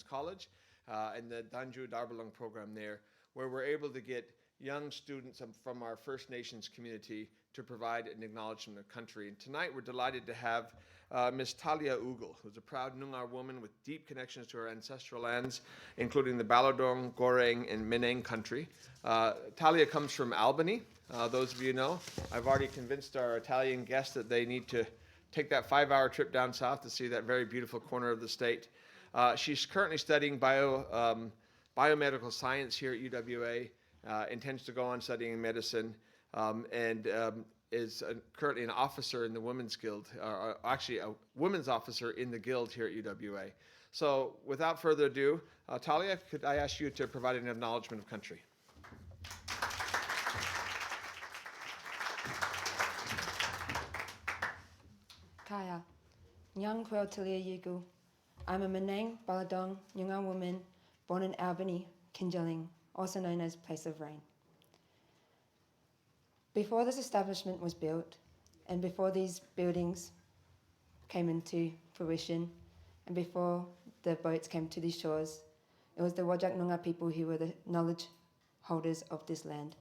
College and the Danju Darbalung program there, where we're able to get young students from our First Nations community to provide an acknowledgement of country. And tonight we're delighted to have Ms. Talia Ugal, who's a proud Noongar woman with deep connections to her ancestral lands, including the Ballardong, Goreng, and Minang country. Talia comes from Albany, those of you know. I've already convinced our Italian guests that they need to take that 5-hour trip down south to see that very beautiful corner of the state. She's currently studying biomedical science here at UWA, intends to go on studying medicine, and is currently an officer in the Women's Guild, actually a women's officer in the Guild here at UWA. So without further ado, Talia, could I ask you to provide an acknowledgement of country? Kaya, Nyang Kweo Talia Yugu. I'm a Minang, Ballardong, Noongar woman born in Albany, Kinjalling, also known as Place of Rain. Before this establishment was built, and before these buildings came into fruition, and before the boats came to these shores, it was the Whadjuk Noongar people who were the knowledge holders of this land.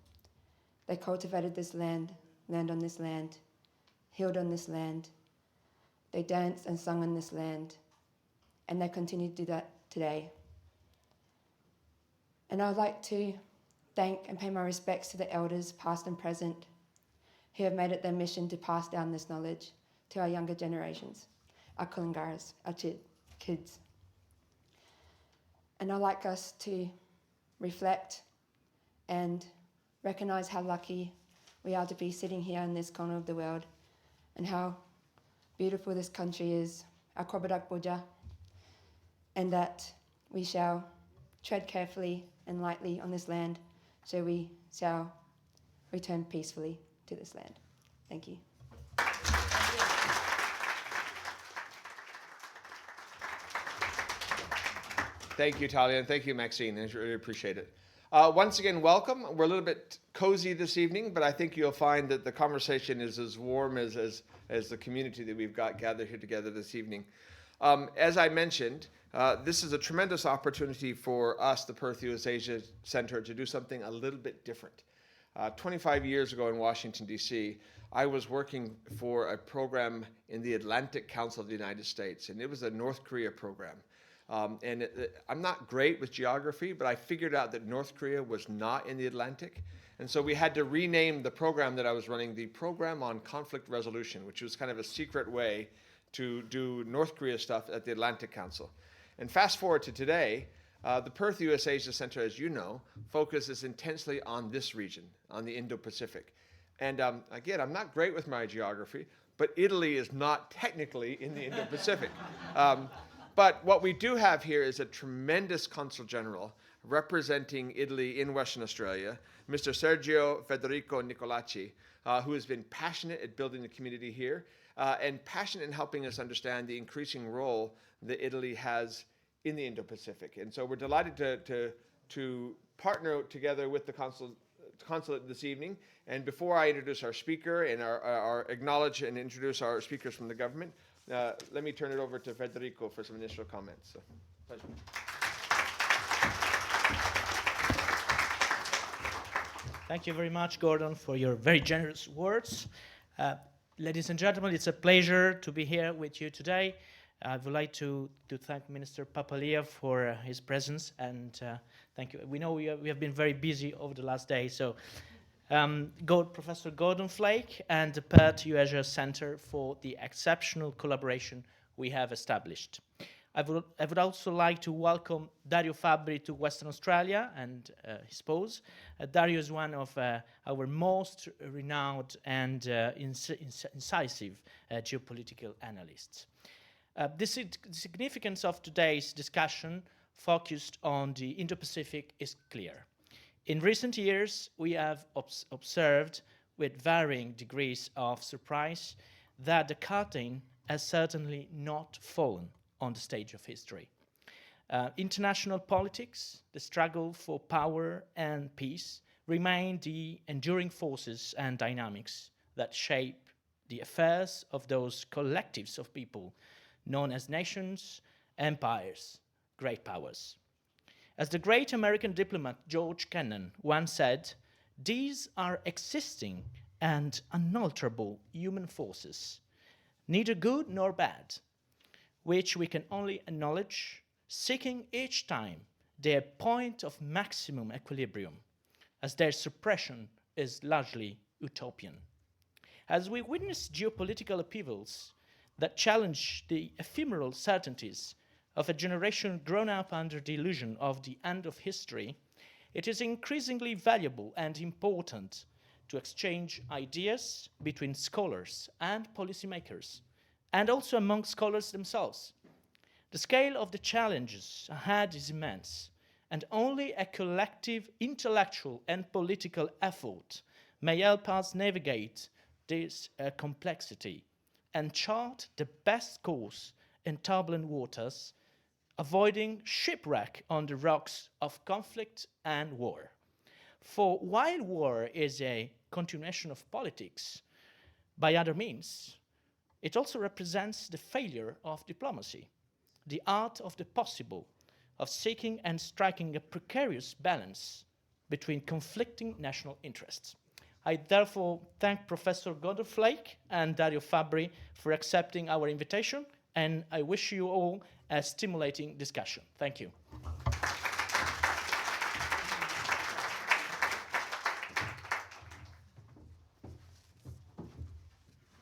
They cultivated this land on this land, healed on this land. They danced and sung on this land, and they continue to do that today. And I would like to thank and pay my respects to the elders, past and present, who have made it their mission to pass down this knowledge to our younger generations, our Kalingaras, our kids. And I'd like us to reflect and recognise how lucky we are to be sitting here in this corner of the world, and how beautiful this country is, our Kobadak Boja, and that we shall tread carefully and lightly on this land, so we shall return peacefully to this land. Thank you. Thank you, Talia, and thank you, Maxine. I really appreciate it. Once again, welcome. We're a little bit cozy this evening, but I think you'll find that the conversation is as warm as the community that we've got gathered here together this evening. As I mentioned, this is a tremendous opportunity for us, the Perth USAsia Center, to do something a little bit different. 25 years ago in Washington, D.C., I was working for a program in the Atlantic Council of the United States, and it was a North Korea program. I'm not great with geography, but I figured out that North Korea was not in the Atlantic. And so we had to rename the program that I was running the Program on Conflict Resolution, which was kind of a secret way to do North Korea stuff at the Atlantic Council. And fast forward to today, the Perth USAsia Center, as you know, focuses intensely on this region, on the Indo-Pacific. And again, I'm not great with my geography, but Italy is not technically in the Indo-Pacific. But what we do have here is a tremendous Consul General representing Italy in Western Australia, Mr. Sergio Federico Nicolacci, who has been passionate at building the community here and passionate in helping us understand the increasing role that Italy has in the Indo-Pacific. And so we're delighted to partner together with the consulate this evening. And before I introduce our speaker and our acknowledge and introduce our speakers from the government, let me turn it over to Federico for some initial comments. So, pleasure. Thank you very much, Gordon, for your very generous words. Ladies and gentlemen, it's a pleasure to be here with you today. I would like to thank Minister Papalia for his presence, and thank you. We know we have been very busy over the last day, so Professor Gordon Flake and the Perth USAsia Center for the exceptional collaboration we have established. I would also like to welcome Dario Fabbri to Western Australia and his spouse. Dario is one of our most renowned and incisive geopolitical analysts. The significance of today's discussion focused on the Indo-Pacific is clear. In recent years, we have observed with varying degrees of surprise that the curtain has certainly not fallen on the stage of history. International politics, the struggle for power and peace remain the enduring forces and dynamics that shape the affairs of those collectives of people known as nations, empires, great powers. As the great American diplomat George Kennan once said, these are existing and unalterable human forces, neither good nor bad, which we can only acknowledge, seeking each time their point of maximum equilibrium, as their suppression is largely utopian. As we witness geopolitical upheavals that challenge the ephemeral certainties of a generation grown up under the illusion of the end of history, it is increasingly valuable and important to exchange ideas between scholars and policymakers, and also among scholars themselves. The scale of the challenges ahead is immense, and only a collective intellectual and political effort may help us navigate this complexity and chart the best course in turbulent waters, avoiding shipwreck on the rocks of conflict and war. For while war is a continuation of politics by other means, it also represents the failure of diplomacy, the art of the possible, of seeking and striking a precarious balance between conflicting national interests. I therefore thank Professor Gordon Flake and Dario Fabbri for accepting our invitation, and I wish you all a stimulating discussion. Thank you.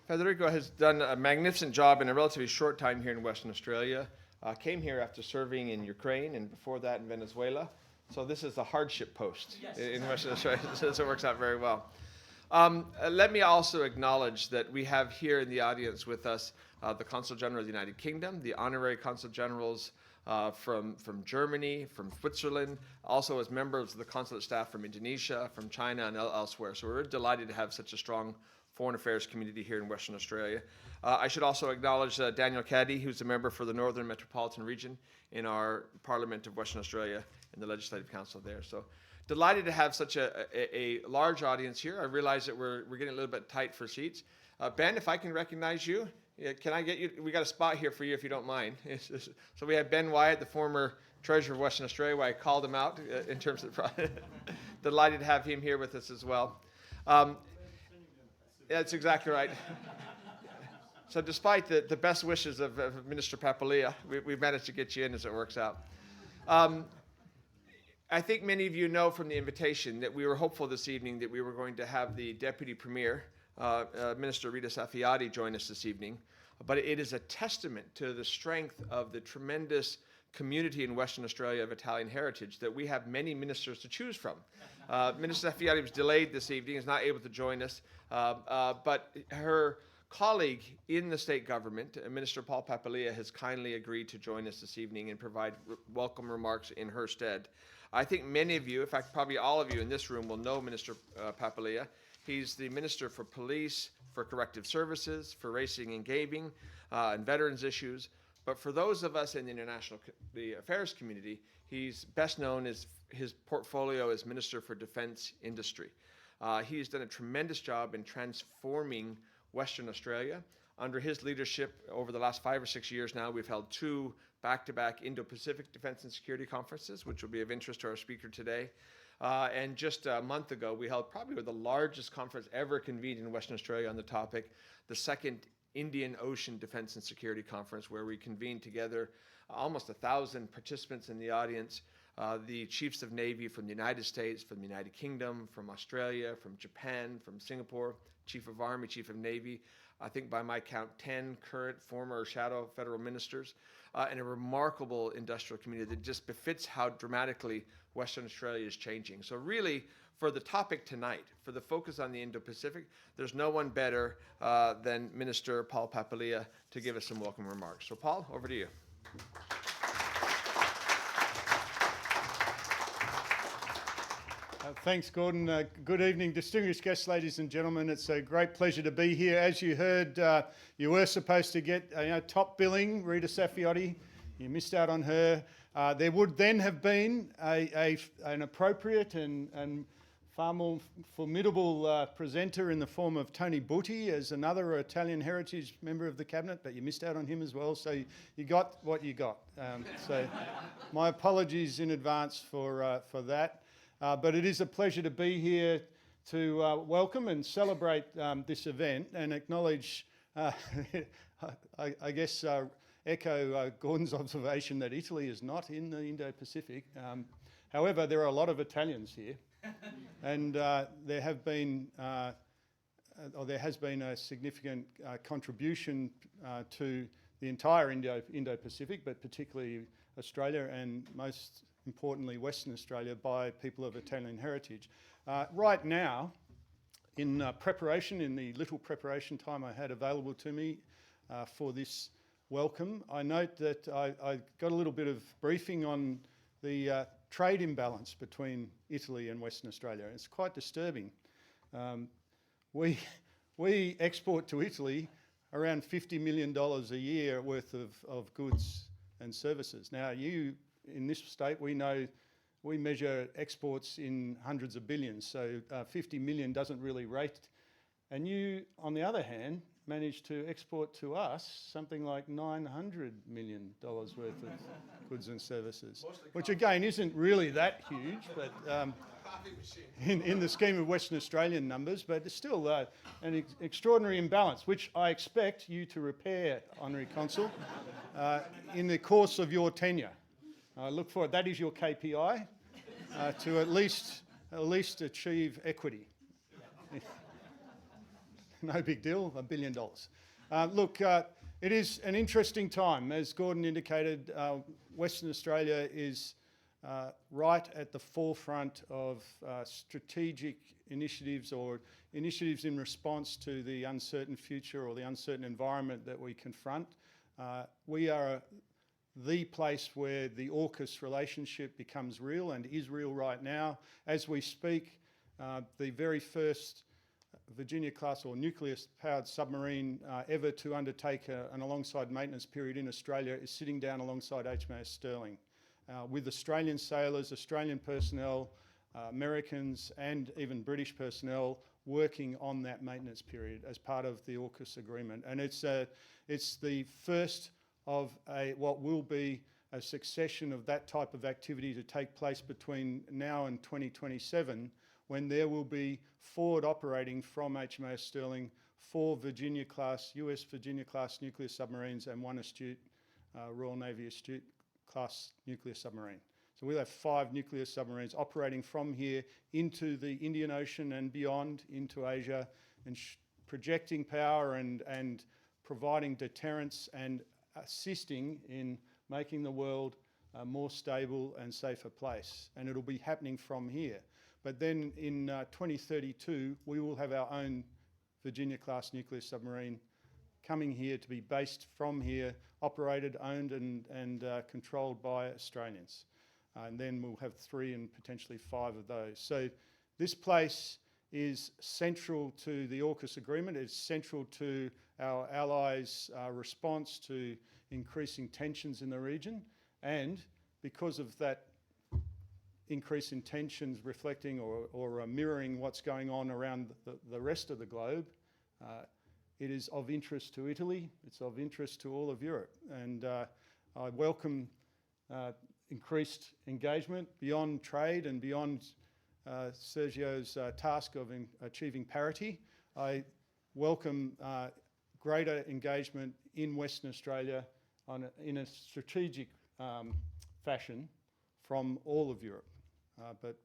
Federico has done a magnificent job in a relatively short time here in Western Australia. Came here after serving in Ukraine and before that in Venezuela. So this is a hardship post in Western Australia, so it works out very well. Let me also acknowledge that we have here in the audience with us the Consul General of the United Kingdom, the Honorary Consul Generals from Germany, from Switzerland, also as members of the consulate staff from Indonesia, from China, and elsewhere. So we're delighted to have such a strong foreign affairs community here in Western Australia. I should also acknowledge Daniel Caddy, who's a member for the Northern Metropolitan Region in our Parliament of Western Australia and the Legislative Council there. So delighted to have such a large audience here. I realize that we're getting a little bit tight for seats. Ben, if I can recognize you, can I get you? We got a spot here for you if you don't mind. So we have Ben Wyatt, the former Treasurer of Western Australia, where I called him out in terms of delighted to have him here with us as well. That's exactly right. So despite the best wishes of Minister Papalia, we've managed to get you in as it works out. I think many of you know from the invitation that we were hopeful this evening that we were going to have the Deputy Premier, Minister Rita Safiati, join us this evening. But it is a testament to the strength of the tremendous community in Western Australia of Italian heritage that we have many ministers to choose from. Minister Safiati was delayed this evening, is not able to join us, but her colleague in the state government, Minister Paul Papalia, has kindly agreed to join us this evening and provide welcome remarks in her stead. I think many of you, in fact probably all of you in this room, will know Minister Papalia. He's the Minister for Police, for Corrective Services, for Racing and Gaming, and Veterans Issues. But for those of us in the international affairs community, he's best known as his portfolio as Minister for Defence Industry. He's done a tremendous job in transforming Western Australia. Under his leadership, over the last 5 or 6 years now, we've held 2 back-to-back Indo-Pacific Defence and Security Conferences, which will be of interest to our speaker today. And just a month ago, we held probably the largest conference ever convened in Western Australia on the topic, the second Indian Ocean Defence and Security Conference, where we convened together almost 1,000 participants in the audience, the chiefs of Navy from the United States, from the United Kingdom, from Australia, from Japan, from Singapore, Chief of Army, Chief of Navy, I think by my count 10 current, former, or shadow federal ministers, and a remarkable industrial community that just befits how dramatically Western Australia is changing. So really, for the topic tonight, for the focus on the Indo-Pacific, there's no one better than Minister Paul Papalia to give us some welcome remarks. So Paul, over to you. Thanks, Gordon. Good evening, distinguished guests, ladies and gentlemen. It's a great pleasure to be here. As you heard, you were supposed to get top billing, Rita Safiati. You missed out on her. There would then have been an appropriate and far more formidable presenter in the form of Tony Butti as another Italian heritage member of the cabinet, but you missed out on him as well, so you got what you got. So my apologies in advance for that. But it is a pleasure to be here to welcome and celebrate this event and acknowledge, I guess, echo Gordon's observation that Italy is not in the Indo-Pacific. However, there are a lot of Italians here, and there has been a significant contribution to the entire Indo-Pacific, but particularly Australia and most importantly Western Australia by people of Italian heritage. Right now, in preparation, in the little preparation time I had available to me for this welcome, I note that I got a little bit of briefing on the trade imbalance between Italy and Western Australia. It's quite disturbing. We export to Italy around $50 million a year worth of goods and services. Now, in this state, we know we measure exports in hundreds of billions, so 50 million doesn't really rate. And you, on the other hand, managed to export to us something like $900 million worth of goods and services, which again isn't really that huge, but in the scheme of Western Australian numbers, but it's still an extraordinary imbalance, which I expect you to repair, Honorary Consul, in the course of your tenure. I look forward. That is your KPI, to at least achieve equity. No big deal, $1 billion. Look, it is an interesting time. As Gordon indicated, Western Australia is right at the forefront of strategic initiatives or initiatives in response to the uncertain future or the uncertain environment that we confront. We are the place where the AUKUS relationship becomes real and is real right now. As we speak, the very first Virginia-class or nuclear-powered submarine ever to undertake an alongside maintenance period in Australia is sitting down alongside HMAS Sterling with Australian sailors, Australian personnel, Americans and even British personnel working on that maintenance period as part of the AUKUS agreement. And it's the first of what will be a succession of that type of activity to take place between now and 2027, when there will be forward operating from HMAS Sterling 4 Virginia-class, US Virginia-class nuclear submarines and 1 Astute, Royal Navy Astute-class nuclear submarine. So we'll have 5 nuclear submarines operating from here into the Indian Ocean and beyond, into Asia, and projecting power and providing deterrence and assisting in making the world a more stable and safer place. And it'll be happening from here. But then in 2032, we will have our own Virginia-class nuclear submarine coming here to be based from here, operated, owned and controlled by Australians. And then we'll have 3 and potentially 5 of those. So this place is central to the AUKUS agreement. It's central to our allies' response to increasing tensions in the region. And because of that increase in tensions reflecting or mirroring what's going on around the rest of the globe, it is of interest to Italy, it's of interest to all of Europe. And I welcome increased engagement beyond trade and beyond Sergio's task of achieving parity. I welcome greater engagement in Western Australia in a strategic fashion from all of Europe. But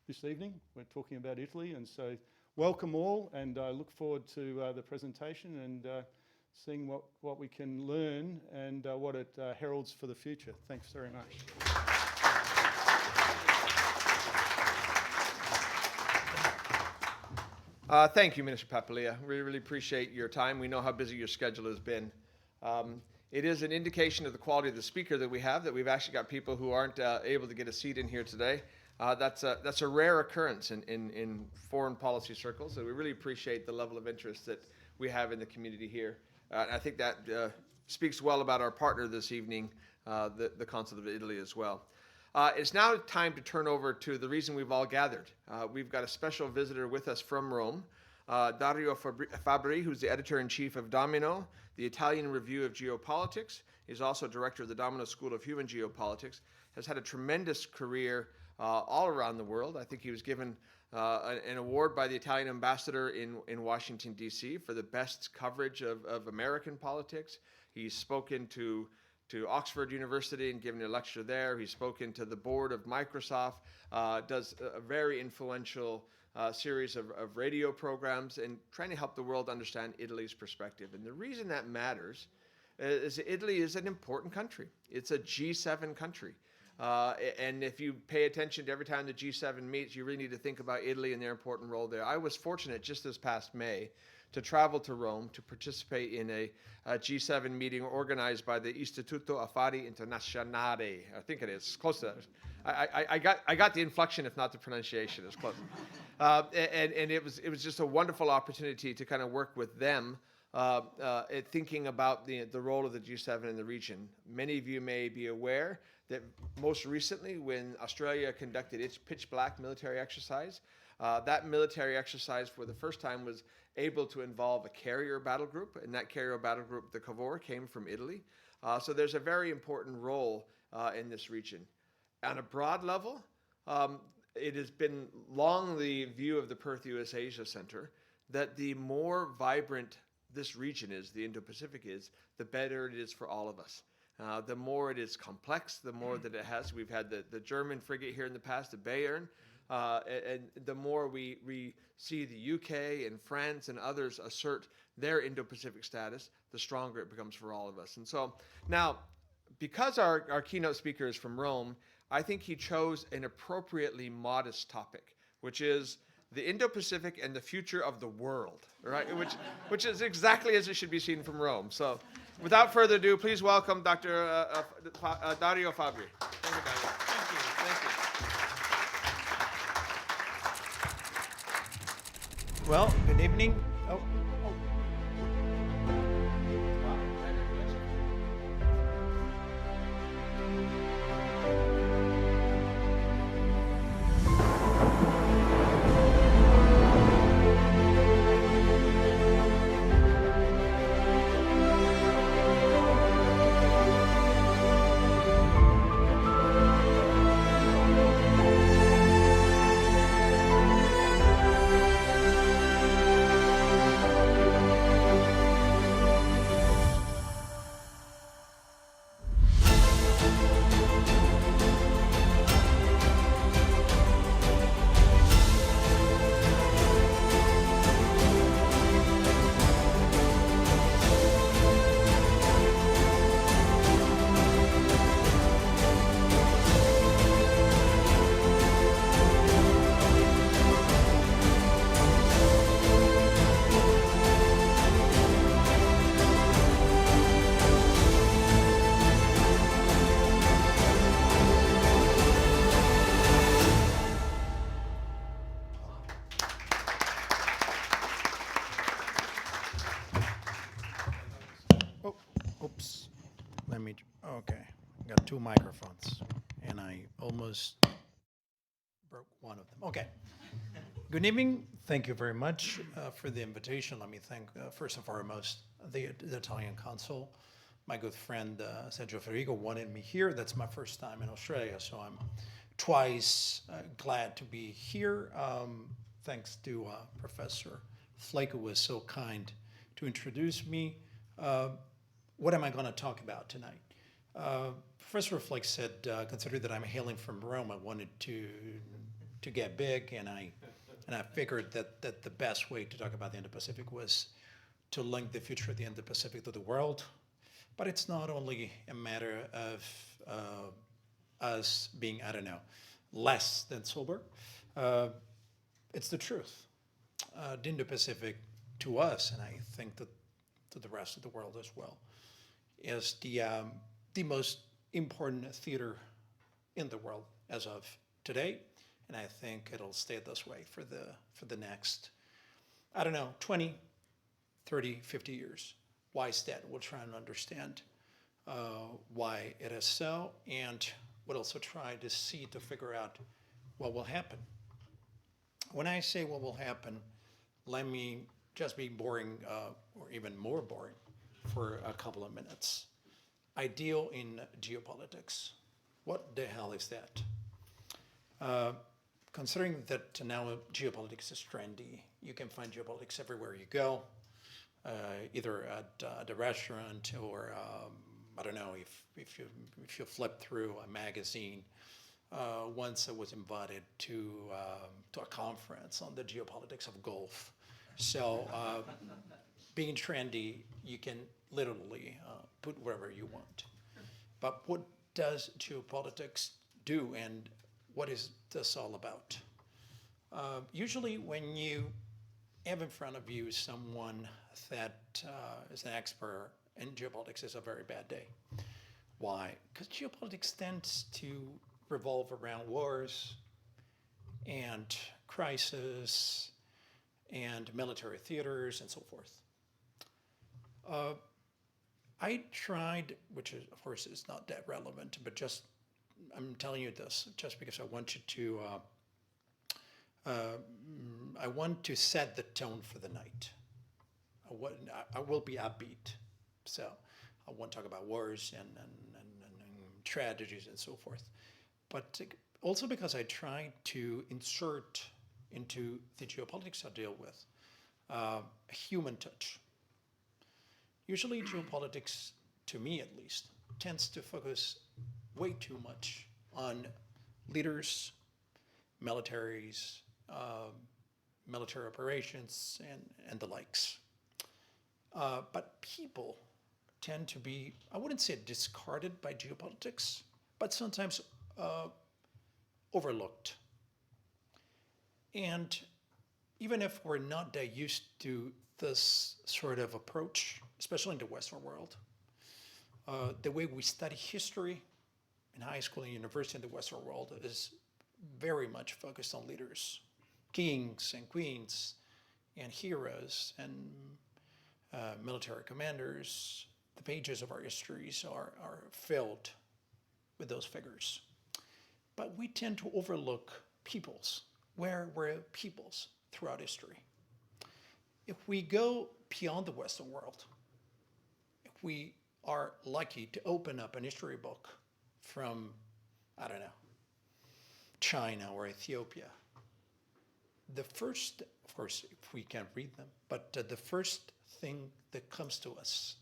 this evening we're talking about Italy, and so welcome all, and I look forward to the presentation and seeing what we can learn and what it heralds for the future. Thanks very much. Thank you, Minister Papalia. We really appreciate your time. We know how busy your schedule has been. It is an indication of the quality of the speaker that we have, that we've actually got people who aren't able to get a seat in here today. That's a rare occurrence in foreign policy circles, so we really appreciate the level of interest that we have in the community here. I think that speaks well about our partner this evening, the Consulate of Italy as well. It's now time to turn over to the reason we've all gathered. We've got a special visitor with us from Rome, Dario Fabbri, who's the editor-in-chief of Domino, the Italian Review of Geopolitics. He's also director of the Domino School of Human Geopolitics, has had a tremendous career all around the world. I think he was given an award by the Italian ambassador in Washington, D.C. for the best coverage of American politics. He's spoken to Oxford University and given a lecture there. He's spoken to the board of Microsoft, does a very influential series of radio programs and trying to help the world understand Italy's perspective. And the reason that matters is Italy is an important country. It's a G7 country. And if you pay attention to every time the G7 meets, you really need to think about Italy and their important role there. I was fortunate just this past May to travel to Rome to participate in a G7 meeting organized by the Istituto Affari Internazionale. I think it is close to that. I got the inflection, if not the pronunciation. It's close. And it was just a wonderful opportunity to kind of work with them, thinking about the role of the G7 in the region. Many of you may be aware that most recently, when Australia conducted its pitch black military exercise, that military exercise for the first time was able to involve a carrier battle group, and that carrier battle group, the Cavour, came from Italy. So there's a very important role in this region. On a broad level, it has been long the view of the Perth USAsia Center that the more vibrant this region is, the Indo-Pacific is, the better it is for all of us. The more it is complex, the more that it has. We've had the German frigate here in the past, the Bayern, and the more we see the UK and France and others assert their Indo-Pacific status, the stronger it becomes for all of us. And so now, because our keynote speaker is from Rome, I think he chose an appropriately modest topic, which is the Indo-Pacific and the future of the world, right? which is exactly as it should be seen from Rome. So without further ado, please welcome Dr. Dario Fabbri. Thank you, Dario. Thank you. Thank you. Well, good evening. Oops. Okay. Got two microphones, and I almost broke one of them. Okay. Good evening. Thank you very much for the invitation. Let me thank, first and foremost, the Italian consul. My good friend Sergio Federico wanted me here. That's my first time in Australia, so I'm twice glad to be here. Thanks to Professor Flake, who was so kind to introduce me. What am I going to talk about tonight? Professor Flake said, considering that I'm hailing from Rome, I wanted to get big, and I figured that the best way to talk about the Indo-Pacific was to link the future of the Indo-Pacific to the world. But it's not only a matter of us being, I don't know, less than sober. It's the truth. The Indo-Pacific to us, and I think that to the rest of the world as well, is the most important theater in the world as of today, and I think it'll stay this way for the next, I don't know, 20, 30, 50 years. Why is that? We'll try and understand why it is so and would also try to figure out what will happen. When I say what will happen, let me just be boring, or even more boring, for a couple of minutes. Ideal in geopolitics. What the hell is that? Considering that now geopolitics is trendy, you can find geopolitics everywhere you go, either at the restaurant or I don't know, if you flip through a magazine. Once I was invited to a conference on the geopolitics of golf. So being trendy, you can literally put wherever you want. But what does geopolitics do, and what is this all about? Usually when you have in front of you someone that is an expert in geopolitics, is a very bad day. Why? Because geopolitics tends to revolve around wars and crisis and military theaters and so forth. I tried, which is, of course is not that relevant, but just I'm telling you this just because I want you to I want to set the tone for the night. I will be upbeat, so I won't talk about wars and tragedies and so forth. But also because I try to insert into the geopolitics I deal with a human touch. Usually geopolitics, to me at least, tends to focus way too much on leaders, militaries, military operations, and the likes. But people tend to be, I wouldn't say discarded by geopolitics, but sometimes overlooked. And even if we're not that used to this sort of approach, especially in the Western world, the way we study history in high school and university in the Western world is very much focused on leaders, kings and queens and heroes and military commanders. The pages of our histories are filled with those figures. But we tend to overlook peoples. Where were peoples throughout history? If we go beyond the Western world, if we are lucky to open up an history book from, I don't know, China or Ethiopia, the first, of course, if we can't read them, but the first thing that comes to us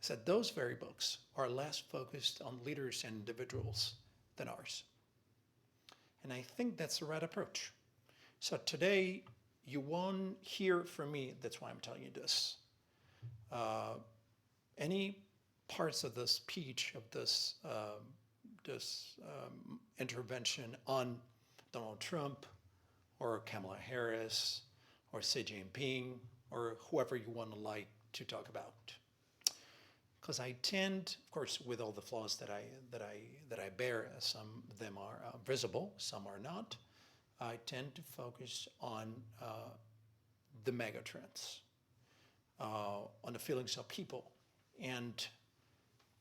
is that those very books are less focused on leaders and individuals than ours. And I think that's the right approach. So today, you won't hear from me, that's why I'm telling you this, any parts of this speech, of this, intervention on Donald Trump or Kamala Harris or Xi Jinping or whoever you want to like to talk about. Because I tend, of course, with all the flaws that I bear, some of them are visible, some are not, I tend to focus on the megatrends, on the feelings of people, and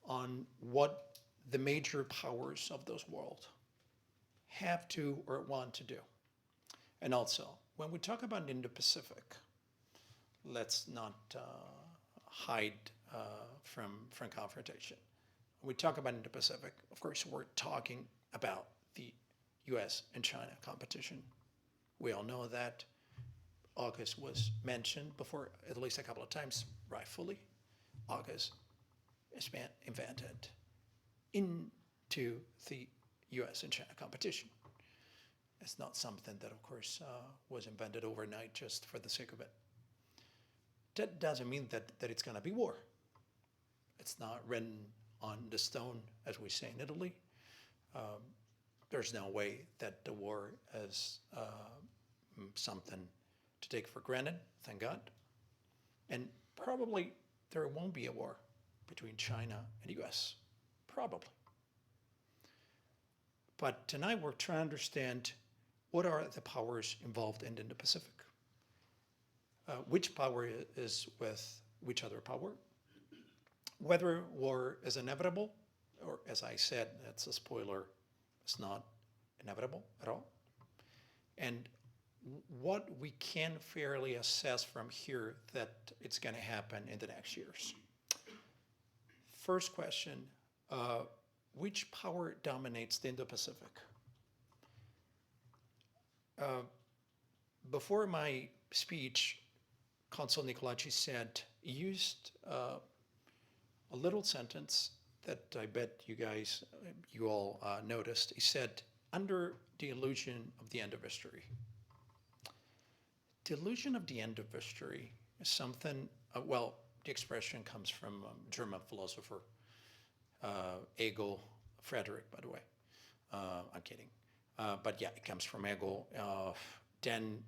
on what the major powers of those world have to or want to do. And also, when we talk about Indo-Pacific, let's not hide from confrontation. When we talk about Indo-Pacific, of course, we're talking about the US and China competition. We all know that. AUKUS was mentioned before at least a couple of times, rightfully. AUKUS is invented into the US and China competition. It's not something that, of course, was invented overnight just for the sake of it. That doesn't mean that it's going to be war. It's not written on the stone, as we say in Italy. There's no way that the war is something to take for granted, thank God. And probably there won't be a war between China and the US, probably. But tonight we're trying to understand what are the powers involved in the Indo-Pacific. Which power is with which other power? Whether war is inevitable, or as I said, that's a spoiler, It's not inevitable at all. And what we can fairly assess from here that it's going to happen in the next years. First question, which power dominates the Indo-Pacific? Before my speech, Consul Nicolacci said, he used a little sentence that I bet you all noticed. He said, under the illusion of the end of history. The illusion of the end of history is something, the expression comes from German philosopher Hegel, Frederick, by the way. I'm kidding. But yeah, it comes from Hegel. Then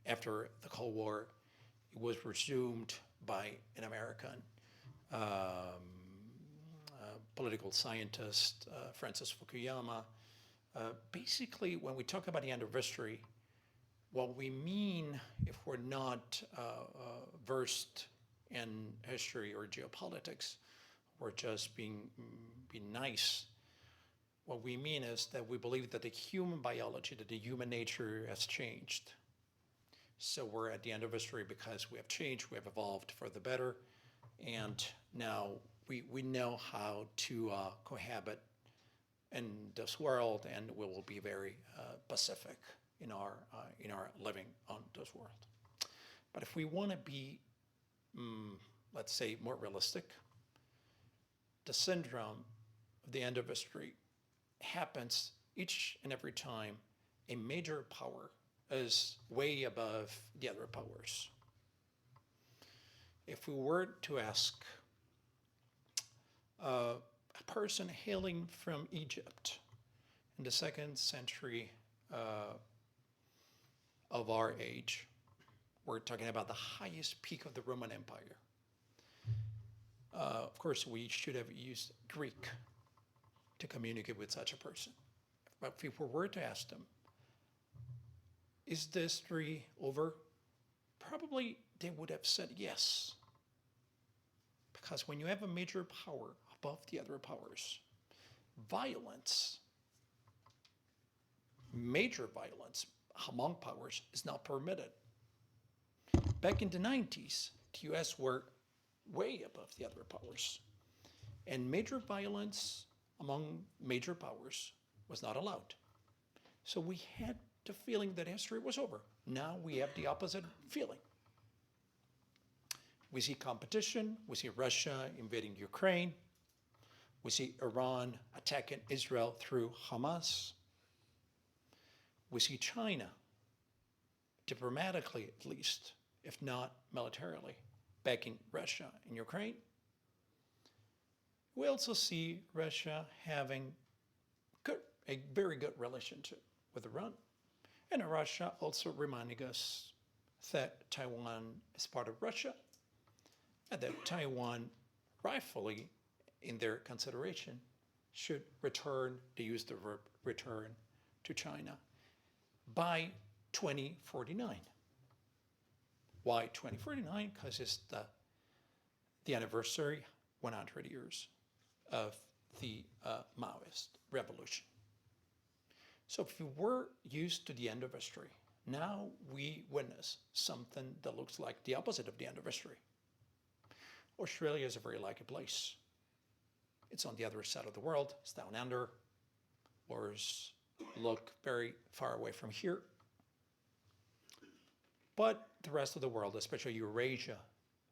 after the Cold War, it was resumed by an American political scientist, Francis Fukuyama. Basically, when we talk about the end of history, what we mean, if we're not versed in history or geopolitics, or just being nice, what we mean is that we believe that the human biology, that the human nature has changed. So we're at the end of history because we have changed, we have evolved for the better, and now we know how to cohabit in this world, and we will be very pacific in our living on this world. But if we want to be, let's say, more realistic, the syndrome of the end of history happens each and every time a major power is way above the other powers. If we were to ask a person hailing from Egypt in the 2nd century of our age, we're talking about the highest peak of the Roman Empire. Of course, we should have used Greek to communicate with such a person. But if we were to ask them, is the history over? Probably they would have said yes. Because when you have a major power above the other powers, violence, major violence among powers is not permitted. Back in the 90s, the US were way above the other powers. And major violence among major powers was not allowed. So we had the feeling that history was over. Now we have the opposite feeling. We see competition, we see Russia invading Ukraine, we see Iran attacking Israel through Hamas. We see China, diplomatically at least, if not militarily, backing Russia and Ukraine. We also see Russia having a very good relationship with Iran, and Russia also reminding us that Taiwan is part of Russia, and that Taiwan, rightfully, in their consideration, should return, they use the verb return, to China by 2049. Why 2049? Because it's the anniversary, 100 years, of the Maoist revolution. So if we were used to the end of history, now we witness something that looks like the opposite of the end of history. Australia is a very likely place. It's on the other side of the world. It's down under. Wars look very far away from here. But the rest of the world, especially Eurasia,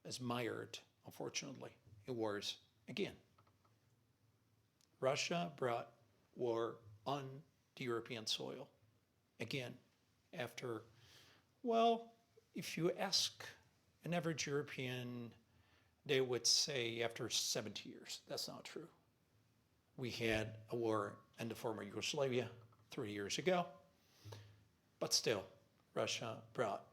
is mired, unfortunately, in wars again. Russia brought war on the European soil again after, well, if you ask an average European, they would say after 70 years. That's not true. We had a war in the former Yugoslavia 3 years ago, but still, Russia brought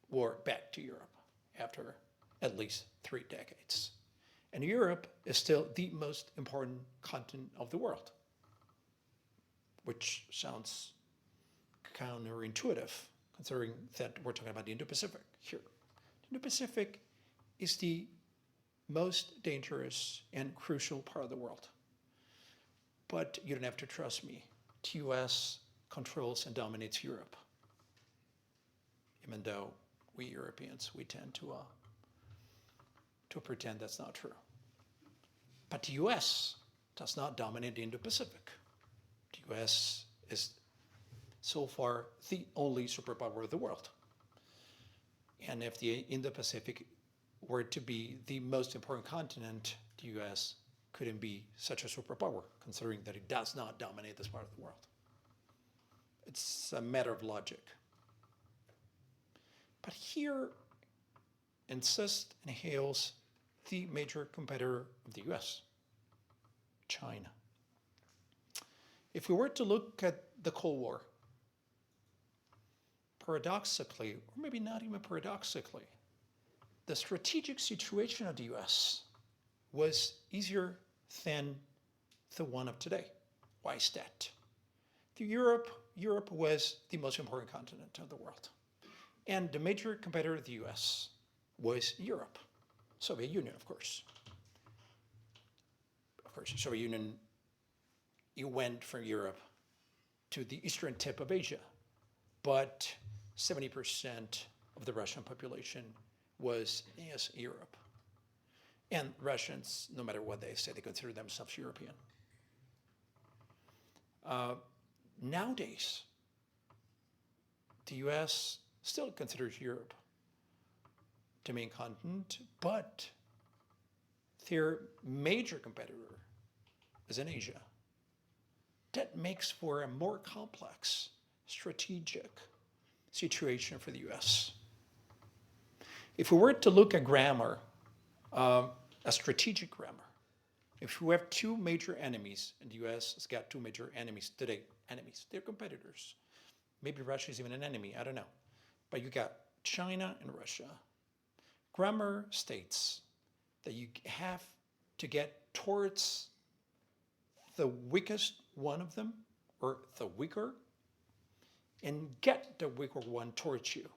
war back to Europe after at least 3 decades. And Europe is still the most important continent of the world, which sounds counterintuitive, considering that we're talking about the Indo-Pacific here. The Indo-Pacific is the most dangerous and crucial part of the world. but you don't have to trust me. The US controls and dominates Europe. Even though we Europeans, we tend to pretend that's not true. But the US does not dominate the Indo-Pacific. The US is so far the only superpower of the world. And if the Indo-Pacific were to be the most important continent, the US couldn't be such a superpower, considering that it does not dominate this part of the world. It's a matter of logic. But here insists and hails the major competitor of the US, China. If we were to look at the Cold War, paradoxically, or maybe not even paradoxically, the strategic situation of the US was easier than the one of today. Why is that? Europe was the most important continent of the world. And the major competitor of the US was Europe. Soviet Union, of course. Of course, Soviet Union, it went from Europe to the eastern tip of Asia, but 70% of the Russian population was in Europe. And Russians, no matter what they say, they consider themselves European. Nowadays, the US still considers Europe the main continent, but their major competitor is in Asia. That makes for a more complex strategic situation for the US. If we were to look at grammar, a strategic grammar, if we have two major enemies, and the US has got two major enemies today, they're competitors. Maybe Russia is even an enemy, I don't know. But you got China and Russia. Grammar states that you have to get towards the weakest one of them, or the weaker, and get the weaker one towards you,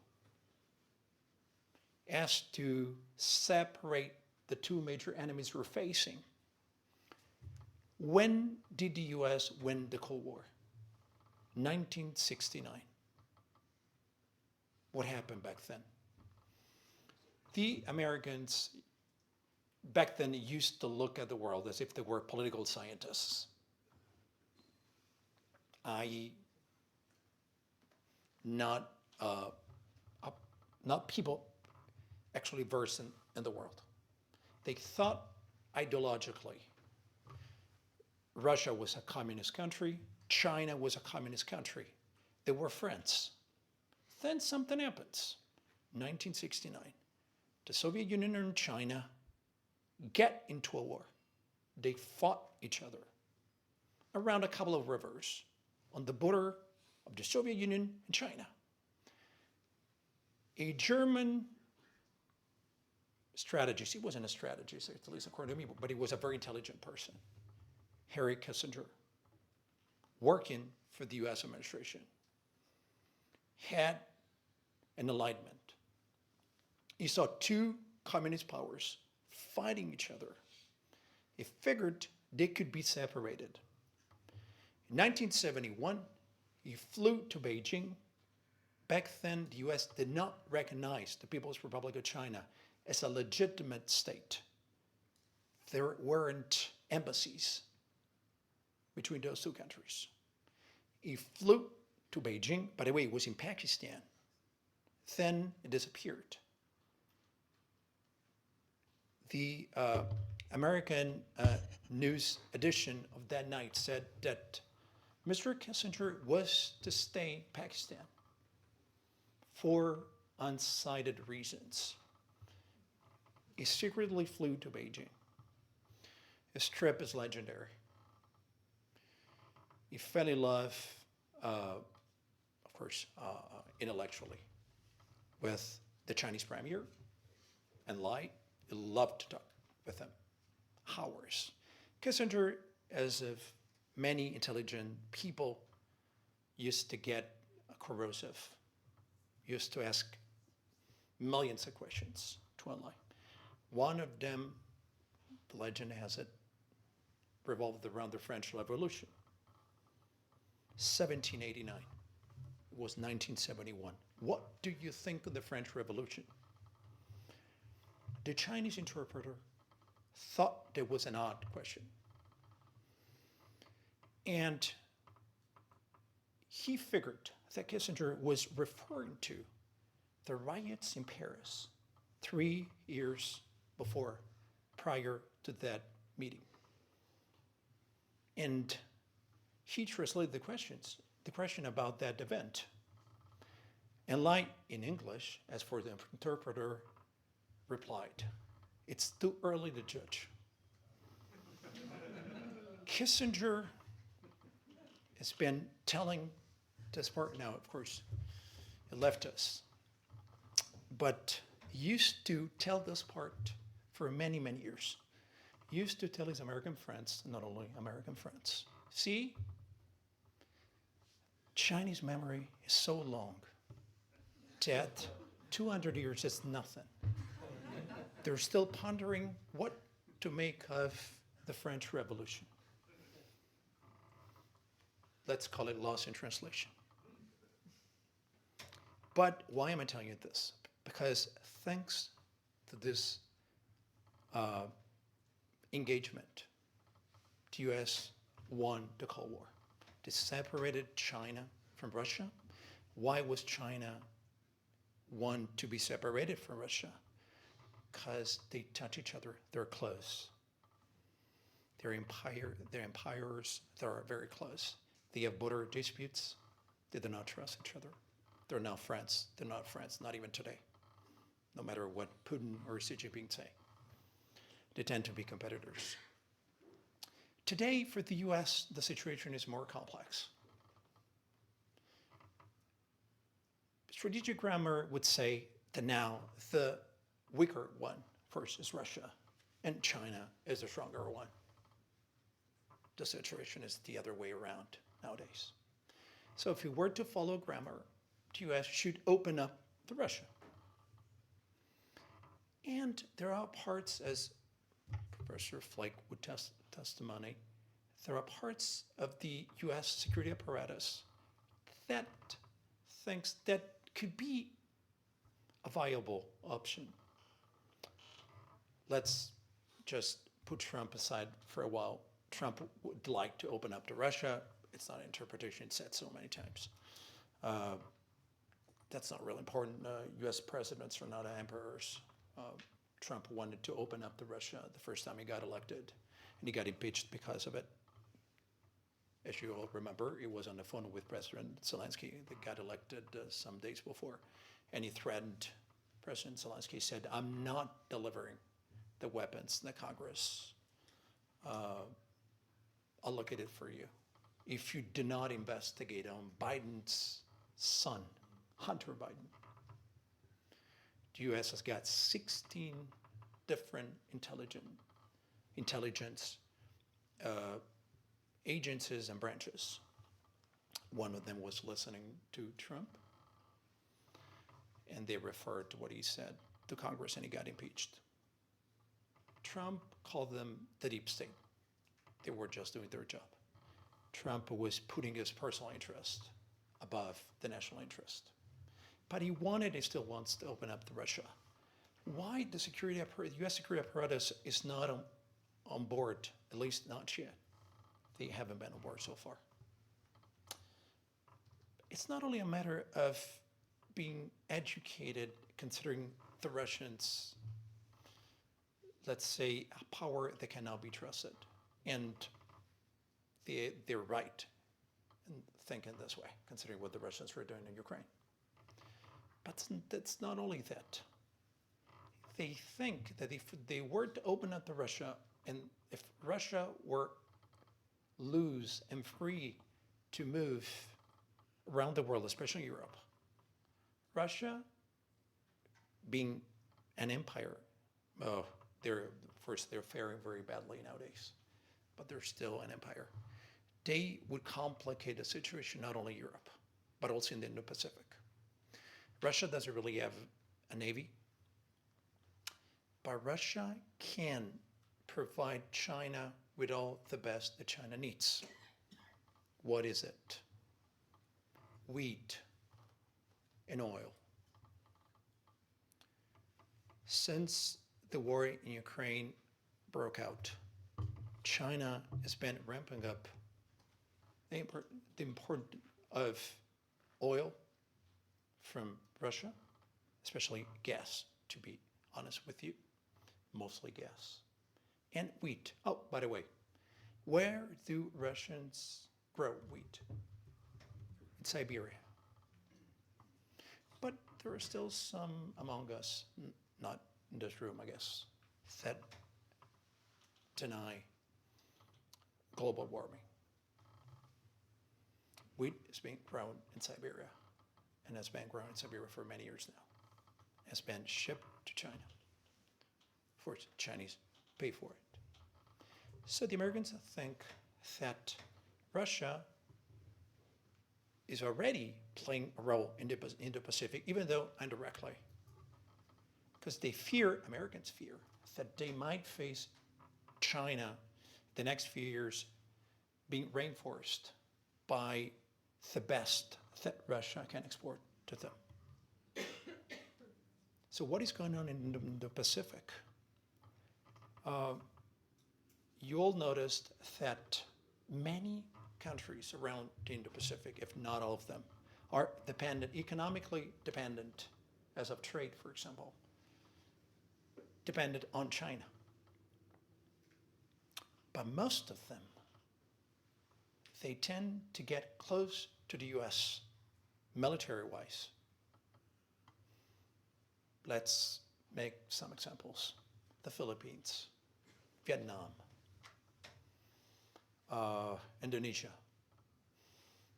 as to separate the two major enemies we're facing. When did the US win the Cold War? 1969. What happened back then? The Americans back then used to look at the world as if they were political scientists, i.e., not people actually versed in the world. They thought ideologically Russia was a communist country, China was a communist country. They were friends. Then something happens. 1969. The Soviet Union and China get into a war. They fought each other around a couple of rivers on the border of the Soviet Union and China. A German strategist, he wasn't a strategist, at least according to me, but he was a very intelligent person, Henry Kissinger, working for the US administration, had an alignment. He saw two communist powers fighting each other. He figured they could be separated. In 1971, he flew to Beijing. Back then, the US did not recognize the People's Republic of China as a legitimate state. There weren't embassies between those two countries. He flew to Beijing. By the way, it was in Pakistan. Then it disappeared. The American news edition of that night said that Mr. Kissinger was to stay in Pakistan for unsighted reasons. He secretly flew to Beijing. His trip is legendary. He fell in love, of course, intellectually, with the Chinese premier and lied. He loved to talk with him. Hours. Kissinger, as of many intelligent people, used to get corrosive, used to ask millions of questions to ally. One of them, the legend has it, revolved around the French Revolution. 1789. It was 1971. What do you think of the French Revolution? The Chinese interpreter thought it was an odd question. And he figured that Kissinger was referring to the riots in Paris 3 years before, prior to that meeting. And he translated the question about that event. And like in English, as for the interpreter, replied, "It's too early to judge." Kissinger has been telling this part now, of course, he left us, but he used to tell this part for many, many years. He used to tell his American friends, not only American friends, see, Chinese memory is so long that 200 years is nothing. They're still pondering what to make of the French Revolution. Let's call it lost in translation. But why am I telling you this? Because thanks to this engagement, the US won the Cold War. They separated China from Russia. Why was China want to be separated from Russia? Because they touch each other, they're close. Their empires, they're very close. They have border disputes, they do not trust each other. They're now friends, they're not friends, not even today. No matter what Putin or Xi Jinping say. They tend to be competitors. Today, for the US, the situation is more complex. Strategic grammar would say that now the weaker one first is Russia, and China is the stronger one. The situation is the other way around nowadays. So if we were to follow grammar, the US should open up to Russia. And there are parts, as Professor Flake would testimony, there are parts of the US security apparatus that thinks that could be a viable option. Let's just put Trump aside for a while. Trump would like to open up to Russia. It's not an interpretation said so many times. That's not really important. US presidents are not emperors. Trump wanted to open up to Russia the first time he got elected, and he got impeached because of it. As you all remember, he was on the phone with President Zelensky that got elected some days before, and he threatened President Zelensky, said, "I'm not delivering the weapons that Congress allocated for you if you do not investigate on Biden's son, Hunter Biden." The US has got 16 different intelligence agencies and branches. One of them was listening to Trump, and they referred to what he said to Congress, and he got impeached. Trump called them the deep state. They were just doing their job. Trump was putting his personal interest above the national interest. But he still wants to open up to Russia. Why the US security apparatus is not on board, at least not yet. They haven't been on board so far. It's not only a matter of being educated, considering the Russians, let's say, a power that cannot be trusted. And they're right in thinking this way, considering what the Russians were doing in Ukraine. But that's not only that. They think that if they were to open up to Russia, and if Russia were loose and free to move around the world, especially Europe, Russia, being an empire, they're faring very badly nowadays, but they're still an empire. They would complicate the situation, not only Europe, but also in the Indo-Pacific. Russia doesn't really have a navy, but Russia can provide China with all the best that China needs. What is it? Wheat and oil. Since the war in Ukraine broke out, China has been ramping up the import of oil from Russia, especially gas, to be honest with you, mostly gas, and wheat. Oh, by the way, where do Russians grow wheat? In Siberia. But there are still some among us, not in this room, I guess, that deny global warming. Wheat is being grown in Siberia, and has been grown in Siberia for many years now. Has been shipped to China. Of course, Chinese pay for it. So the Americans think that Russia is already playing a role in the Indo-Pacific, even though indirectly. Because they fear, Americans fear, that they might face China the next few years being reinforced by the best that Russia can export to them. So what is going on in the Pacific? You all noticed that many countries around the Indo-Pacific, if not all of them, are dependent, economically dependent, as of trade, for example, dependent on China. But most of them, they tend to get close to the US, military-wise. Let's make some examples. The Philippines, Vietnam, Indonesia.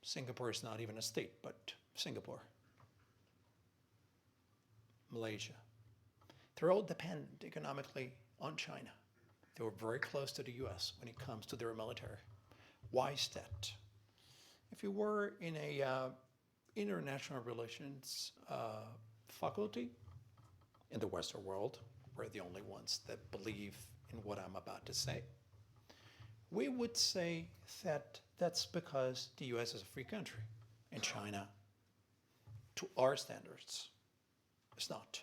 Singapore is not even a state, but Singapore. Malaysia. They're all dependent economically on China. They were very close to the US when it comes to their military. Why is that? If you were in a international relations faculty in the Western world, we're the only ones that believe in what I'm about to say. We would say that that's because the US is a free country and China, to our standards, is not.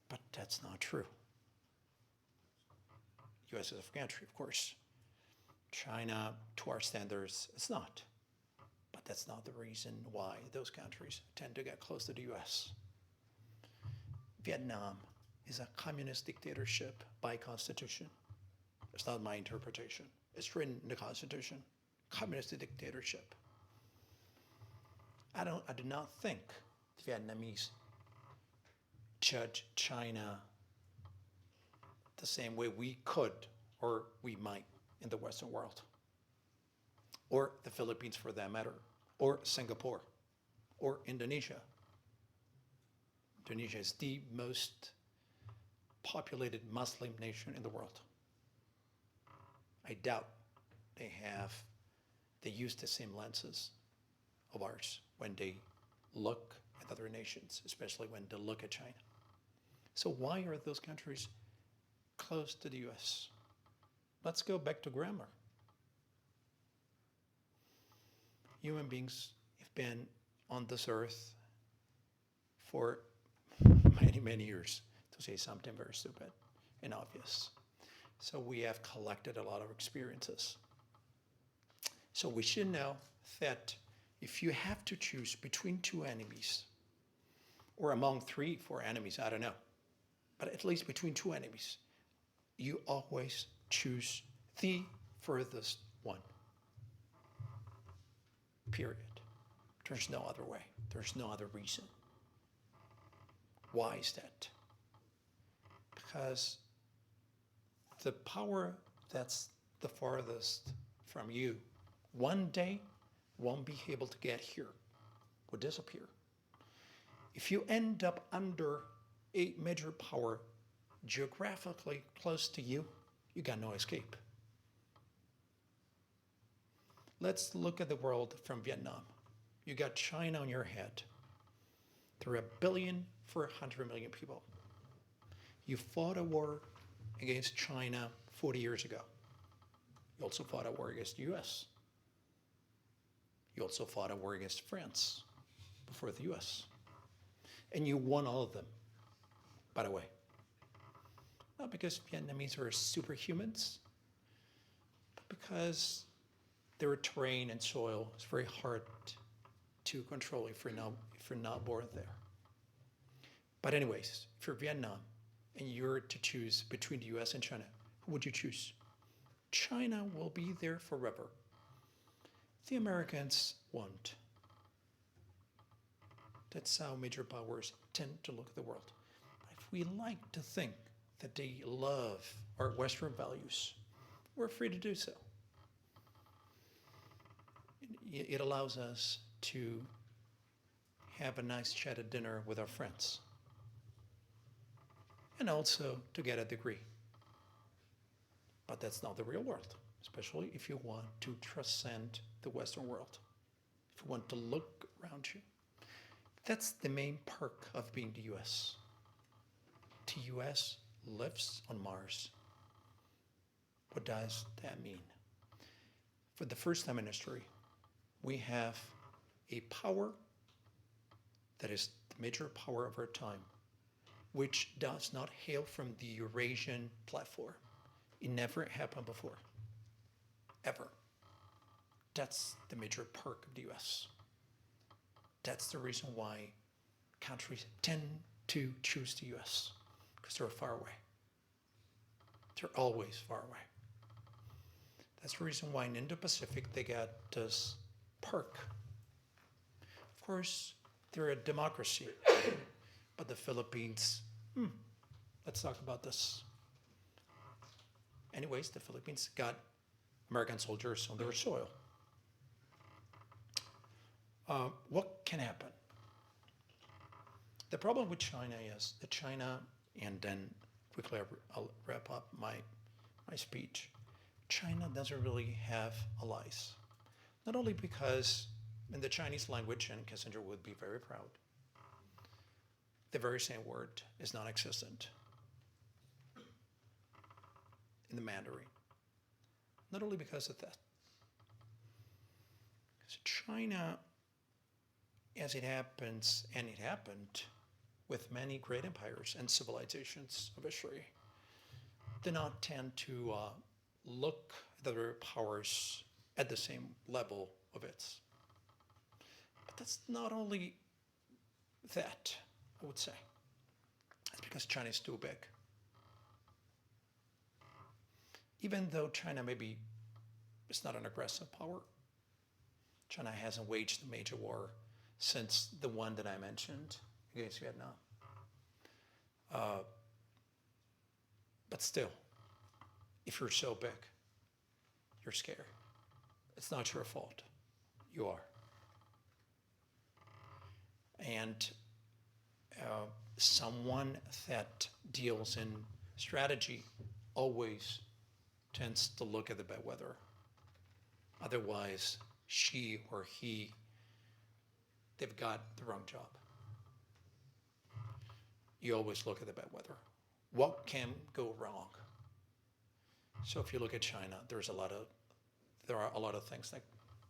But that's not true. US is a free country, of course. China, to our standards, is not. But that's not the reason why those countries tend to get close to the US. Vietnam is a communist dictatorship by constitution. It's not my interpretation. It's written in the Constitution. Communist dictatorship. I do not think the Vietnamese judge China the same way we could or we might in the Western world. Or the Philippines for that matter. Or Singapore. Or Indonesia. Indonesia is the most populated Muslim nation in the world. I doubt they use the same lenses of ours when they look at other nations, especially when they look at China. So why are those countries close to the US? Let's go back to grammar. Human beings have been on this earth for many, many years, to say something very stupid and obvious. So we have collected a lot of experiences. So we should know that if you have to choose between two enemies, or among 3, 4 enemies, I don't know, but at least between 2 enemies, you always choose the furthest one. Period. There's no other way. There's no other reason. Why is that? Because the power that's the farthest from you one day won't be able to get here, will disappear. If you end up under a major power geographically close to you, you got no escape. Let's look at the world from Vietnam. You got China on your head. There are 1 billion for 100 million people. You fought a war against China 40 years ago. You also fought a war against the US. You also fought a war against France before the US. And you won all of them, by the way. Not because Vietnamese are superhumans, but because their terrain and soil is very hard to control if you're not born there. But anyways, if you're Vietnam and you're to choose between the US and China, who would you choose? China will be there forever. The Americans won't. That's how major powers tend to look at the world. But if we like to think that they love our Western values, we're free to do so. It allows us to have a nice chat at dinner with our friends, and also to get a degree. But that's not the real world, especially if you want to transcend the Western world, if you want to look around you. That's the main perk of being the US. The US lives on Mars. What does that mean? For the first time in history, we have a power that is the major power of our time, which does not hail from the Eurasian platform. It never happened before, ever. That's the major perk of the US. That's the reason why countries tend to choose the US, because they're far away. They're always far away. That's the reason why in Indo-Pacific they got this perk. Of course, they're a democracy, but the Philippines, let's talk about this. Anyways, the Philippines got American soldiers on their soil. What can happen? The problem with China is that China, and then quickly I'll wrap up my speech, China doesn't really have allies. Not only because in the Chinese language, and Kissinger would be very proud, the very same word is non-existent in the Mandarin. Not only because of that. Because China, as it happens, and it happened with many great empires and civilizations of history, did not tend to look at other powers at the same level of its. But that's not only that, I would say. It's because China is too big. Even though China maybe is not an aggressive power, China hasn't waged a major war since the one that I mentioned against Vietnam. But still, if you're so big, you're scared. It's not your fault. You are. And someone that deals in strategy always tends to look at the bad weather. Otherwise, she or he, they've got the wrong job. You always look at the bad weather. What can go wrong? So if you look at China, there are a lot of things that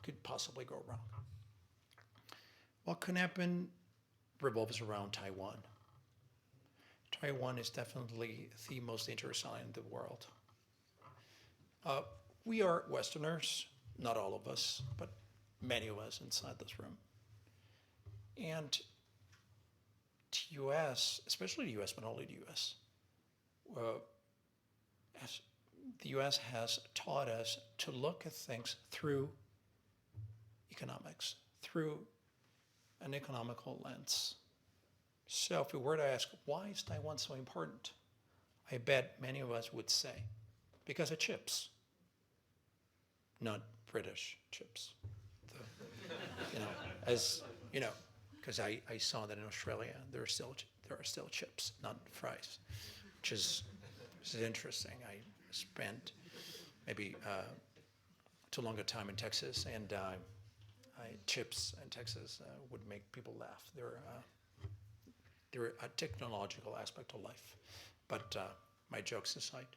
could possibly go wrong. What can happen revolves around Taiwan. Taiwan is definitely the most dangerous island in the world. We are Westerners, not all of us, but many of us inside this room. And the US, especially the US, but not only the US, the US has taught us to look at things through economics, through an economical lens. So if we were to ask, why is Taiwan so important? I bet many of us would say, because of chips. Not British chips. Because I saw that in Australia, there are still chips, not fries, which is interesting. I spent maybe too long a time in Texas, and chips in Texas would make people laugh. They're a technological aspect of life. But my jokes aside,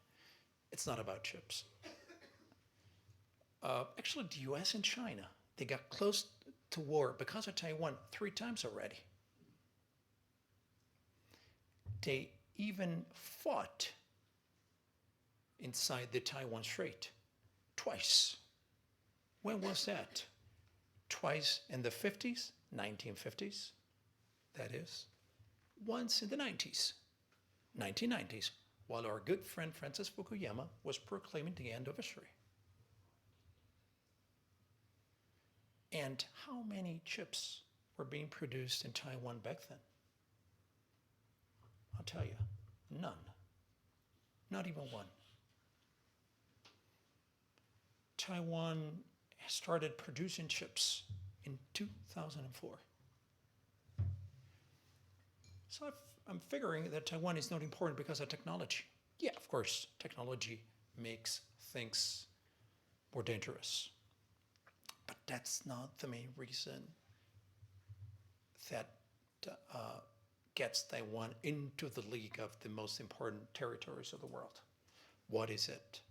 It's not about chips. Actually, the US and China, they got close to war because of Taiwan 3 times already. They even fought inside the Taiwan Strait twice. When was that? Twice in the 50s, 1950s, that is. Once in the 90s, 1990s, while our good friend Francis Fukuyama was proclaiming the end of history. And how many chips were being produced in Taiwan back then? I'll tell you, none. Not even one. Taiwan started producing chips in 2004. So I'm figuring that Taiwan is not important because of technology. Yeah, of course, technology makes things more dangerous. But that's not the main reason that gets Taiwan into the league of the most important territories of the world. What is it?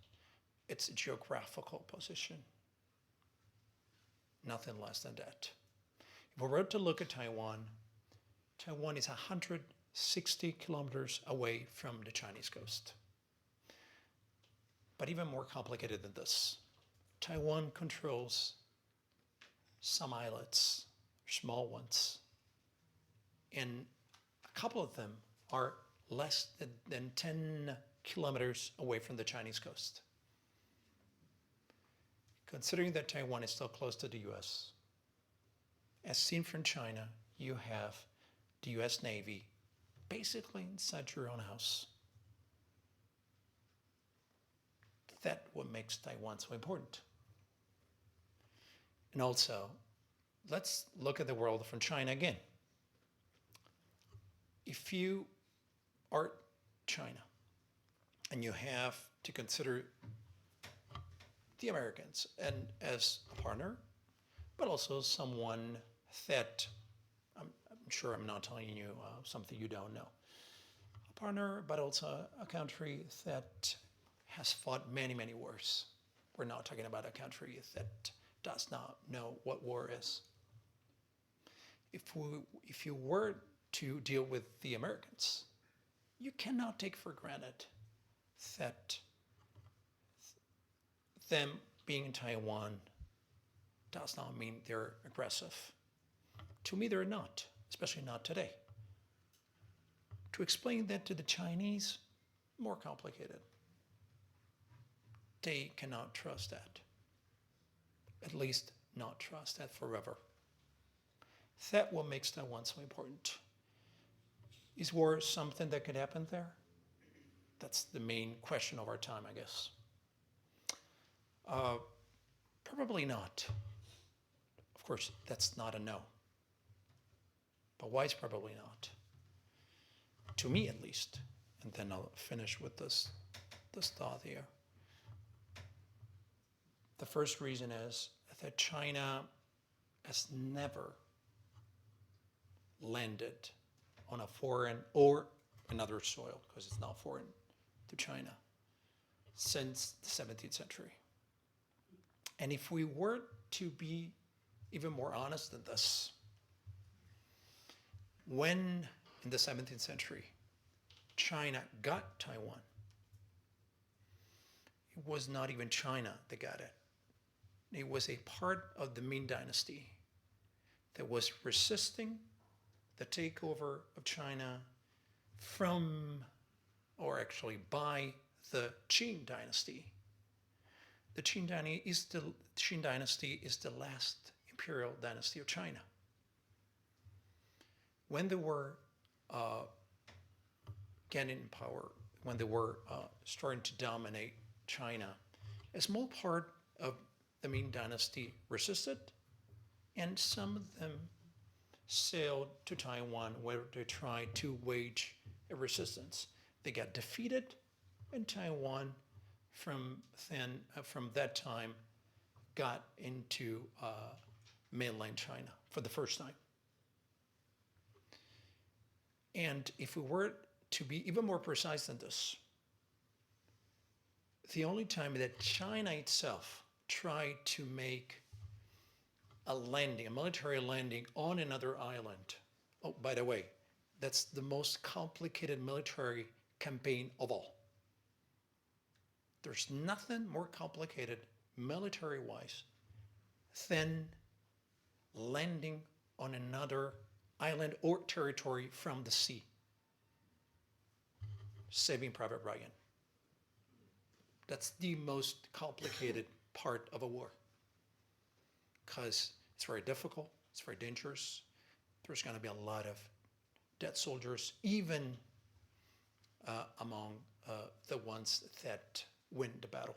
It's a geographical position. Nothing less than that. If we were to look at Taiwan, Taiwan is 160 kilometers away from the Chinese coast. But even more complicated than this, Taiwan controls some islets, small ones, and a couple of them are less than 10 kilometers away from the Chinese coast. Considering that Taiwan is so close to the US, as seen from China, you have the US Navy basically inside your own house. That's what makes Taiwan so important. And also, let's look at the world from China again. If you are China and you have to consider the Americans and as a partner, but also someone that I'm sure I'm not telling you something you don't know. A partner, but also a country that has fought many, many wars. We're not talking about a country that does not know what war is. If you were to deal with the Americans, you cannot take for granted that them being in Taiwan does not mean they're aggressive. To me, they're not, especially not today. To explain that to the Chinese, more complicated. They cannot trust that. At least not trust that forever. That's what makes Taiwan so important. Is war something that could happen there? That's the main question of our time, I guess. Probably not. Of course, that's not a no. But why is probably not? To me, at least. And then I'll finish with this thought here. The first reason is that China has never landed on a foreign or another soil, because it's not foreign to China, since the 17th century. And if we were to be even more honest than this, when in the 17th century China got Taiwan, it was not even China that got it. It was a part of the Ming Dynasty that was resisting the takeover of China from, or actually by, the Qing Dynasty. The Qing Dynasty is the last imperial dynasty of China. When they were getting power, when they were starting to dominate China, a small part of the Ming Dynasty resisted, and some of them sailed to Taiwan where they tried to wage a resistance. They got defeated, and Taiwan from that time got into mainland China for the first time. And if we were to be even more precise than this, the only time that China itself tried to make a military landing on another island. Oh, by the way, that's the most complicated military campaign of all. There's nothing more complicated military-wise than landing on another island or territory from the sea. Saving Private Ryan. That's the most complicated part of a war, because it's very difficult, it's very dangerous. There's going to be a lot of dead soldiers, even among the ones that win the battle.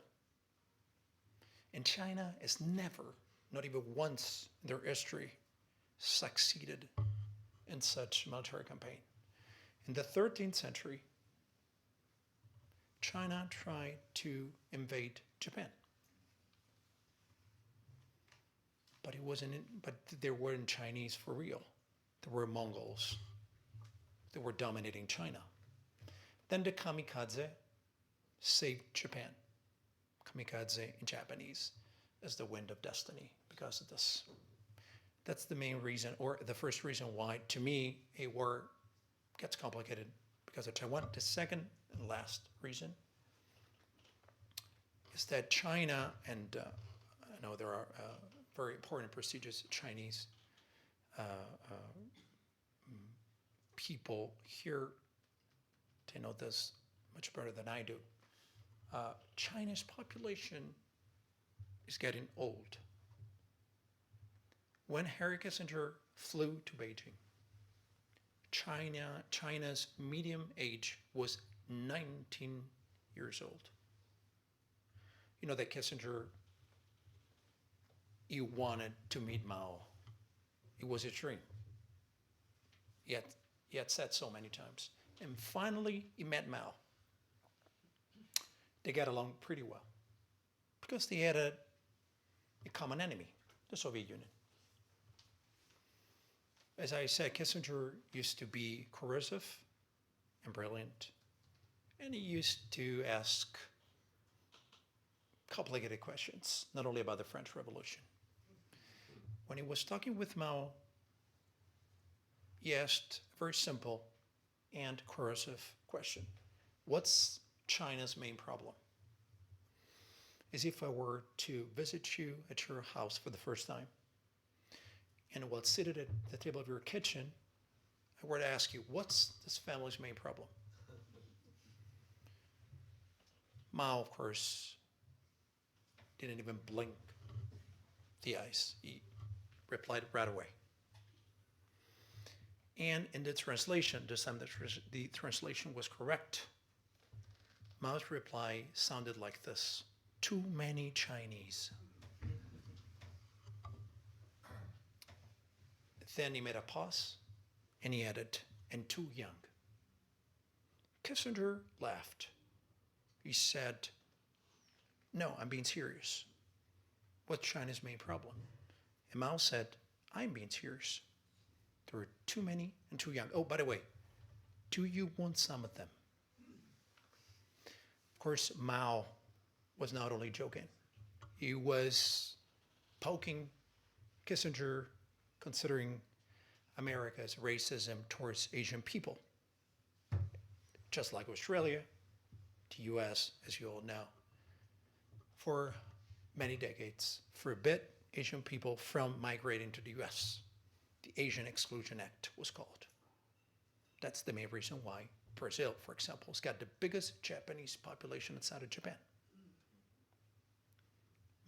And China has never, not even once in their history, succeeded in such military campaign. In the 13th century, China tried to invade Japan. But they weren't Chinese for real. They were Mongols. They were dominating China. Then the kamikaze saved Japan. Kamikaze in Japanese is the wind of destiny because of this. That's the main reason, or the first reason why, to me, a war gets complicated because of Taiwan. The second and last reason is that China, and I know there are very important, prestigious Chinese people here. They know this much better than I do. China's population is getting old. When Henry Kissinger flew to Beijing, China's median age was 19 years old. You know that Kissinger, he wanted to meet Mao. It was a dream. He had said so many times. And finally, he met Mao. They got along pretty well because they had a common enemy, the Soviet Union. As I said, Kissinger used to be coercive and brilliant, and he used to ask complicated questions, not only about the French Revolution. When he was talking with Mao, he asked a very simple and coercive question. What's China's main problem? As if I were to visit you at your house for the first time, and while seated at the table of your kitchen, I were to ask you, what's this family's main problem? Mao, of course, didn't even blink the eyes. He replied right away. And in the translation, this time the translation was correct. Mao's reply sounded like this: too many Chinese. Then he made a pause, and he added, and too young. Kissinger laughed. He said, no, I'm being serious. What's China's main problem? And Mao said, I'm being serious. There were too many and too young. Oh, by the way, do you want some of them? Of course, Mao was not only joking. He was poking Kissinger, considering America's racism towards Asian people. Just like Australia, the US, as you all know, for many decades, forbid Asian people from migrating to the US. The Asian Exclusion Act was called. That's the main reason why Brazil, for example, has got the biggest Japanese population outside of Japan.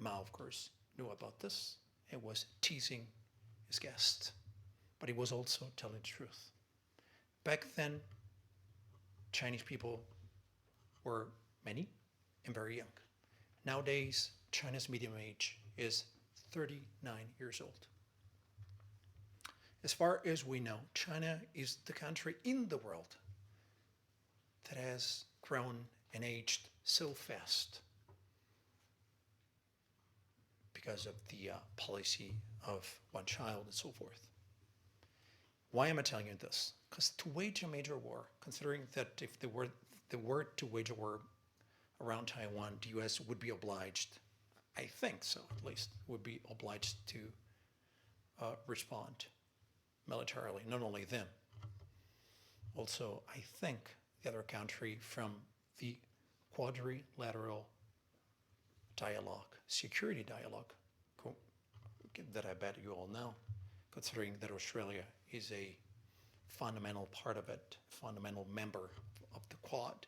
Mao, of course, knew about this and was teasing his guest, but he was also telling the truth. Back then, Chinese people were many and very young. Nowadays, China's median age is 39 years old. As far as we know, China is the country in the world that has grown and aged so fast because of the policy of one child and so forth. Why am I telling you this? Because to wage a major war, considering that if they were to wage a war around Taiwan, the U.S. would be obliged, I think so at least, would be obliged to respond militarily, not only them. Also, I think the other country from the quadrilateral dialogue, security dialogue, that I bet you all know, considering that Australia is a fundamental part of it, fundamental member of the Quad,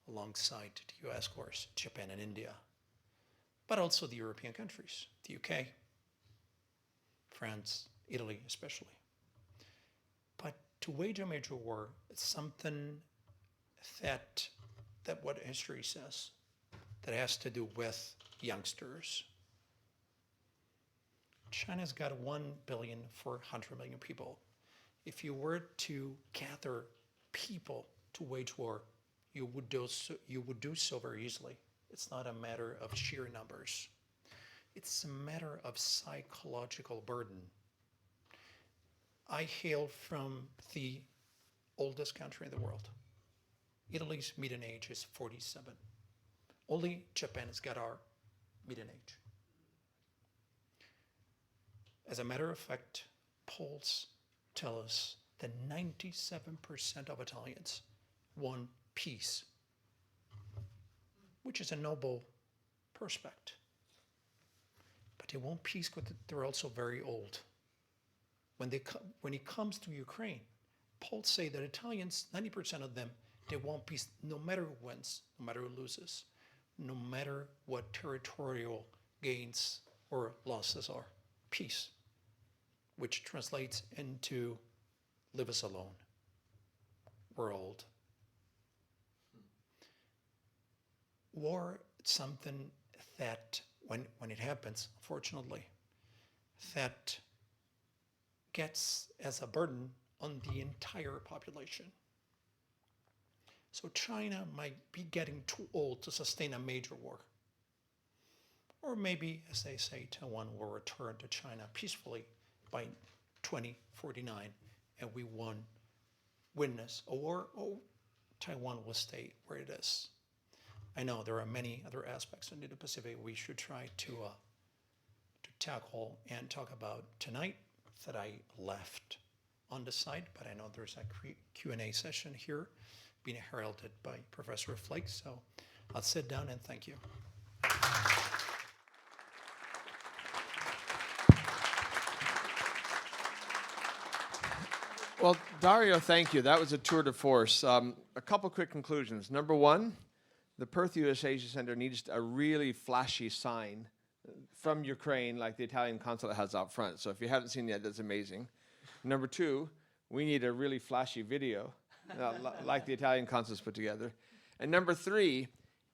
alongside the US, of course, Japan and India, but also the European countries, the UK, France, Italy especially. But to wage a major war is something that what history says, that has to do with youngsters. China's got 1,400,000,000 people. If you were to gather people to wage war, you would do so very easily. It's not a matter of sheer numbers. It's a matter of psychological burden. I hail from the oldest country in the world. Italy's median age is 47. Only Japan has got our median age. As a matter of fact, polls tell us that 97% of Italians want peace, which is a noble prospect. But they want peace because they're also very old. When it comes to Ukraine, polls say that Italians, 90% of them, they want peace no matter who wins, no matter who loses, no matter what territorial gains or losses are. Peace, which translates into leave us alone. We're old. War is something that, when it happens, unfortunately, that gets as a burden on the entire population. So China might be getting too old to sustain a major war. Or maybe, as they say, Taiwan will return to China peacefully by 2049, and we won't witness a war, or Taiwan will stay where it is. I know there are many other aspects in the Indo-Pacific we should try to tackle and talk about tonight that I left on the side, but I know there's a Q&A session here being heralded by Professor Flake, so I'll sit down and thank you. Well, Dario, thank you. That was a tour de force. A couple quick conclusions. Number one, the Perth USAsia Center needs a really flashy sign from Ukraine like the Italian consulate has out front. So if you haven't seen it yet, that's amazing. Number two, we need a really flashy video like the Italian consulate's put together. And number three,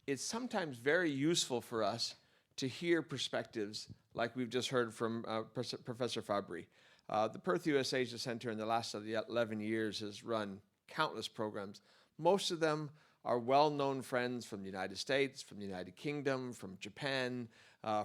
it's sometimes very useful for us to hear perspectives like we've just heard from Professor Fabbri. The Perth USAsia Center in the last 11 years has run countless programs. Most of them are well-known friends from the United States, from the United Kingdom, from Japan,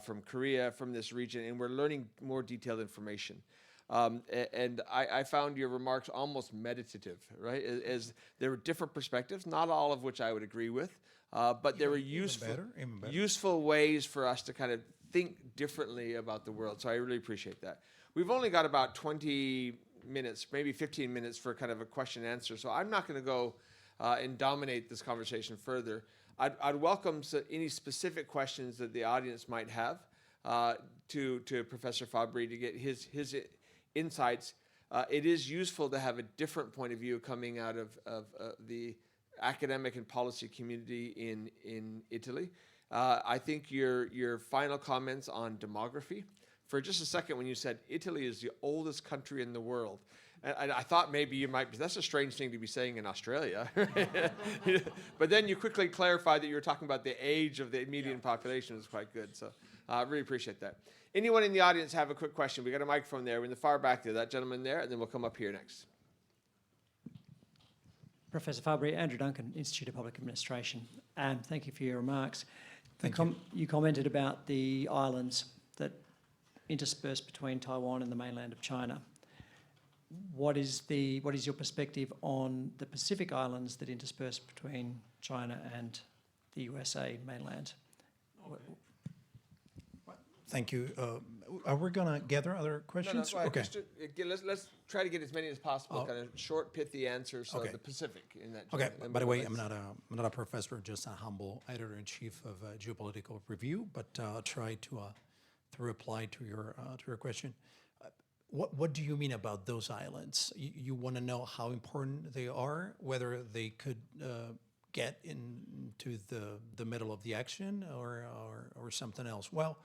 from Korea, from this region, and we're learning more detailed information. And I found your remarks almost meditative, right? As there were different perspectives, not all of which I would agree with, but there were useful ways for us to kind of think differently about the world. So I really appreciate that. We've only got about 20 minutes, maybe 15 minutes for kind of a question and answer. So I'm not going to go and dominate this conversation further. I'd welcome any specific questions that the audience might have to Professor Fabbri to get his insights. It is useful to have a different point of view coming out of the academic and policy community in Italy. I think your final comments on demography, for just a second when you said Italy is the oldest country in the world, and I thought maybe you might be, that's a strange thing to be saying in Australia. But then you quickly clarified that you were talking about the age of the median population is quite good. So I really appreciate that. Anyone in the audience have a quick question? We got a microphone there in the far back there, that gentleman there, and then we'll come up here next. Professor Fabbri, Andrew Duncan, Institute of Public Administration. Thank you for your remarks. You commented about the islands that intersperse between Taiwan and the mainland of China. What is your perspective on the Pacific islands that intersperse between China and the USA mainland. Thank you. Are we going to gather other No, questions? go ahead. Okay. Let's try to get as many as possible. Oh. Kind of short, pithy answers. So Okay. the Pacific in that. Okay. and By the way, Middle I'm not a professor, just a humble editor-in-chief of Geopolitical Review, but I'll try to reply to your question. What do you mean about those islands? You want to know how important they are, whether they could get into the middle of the action or something else? Well,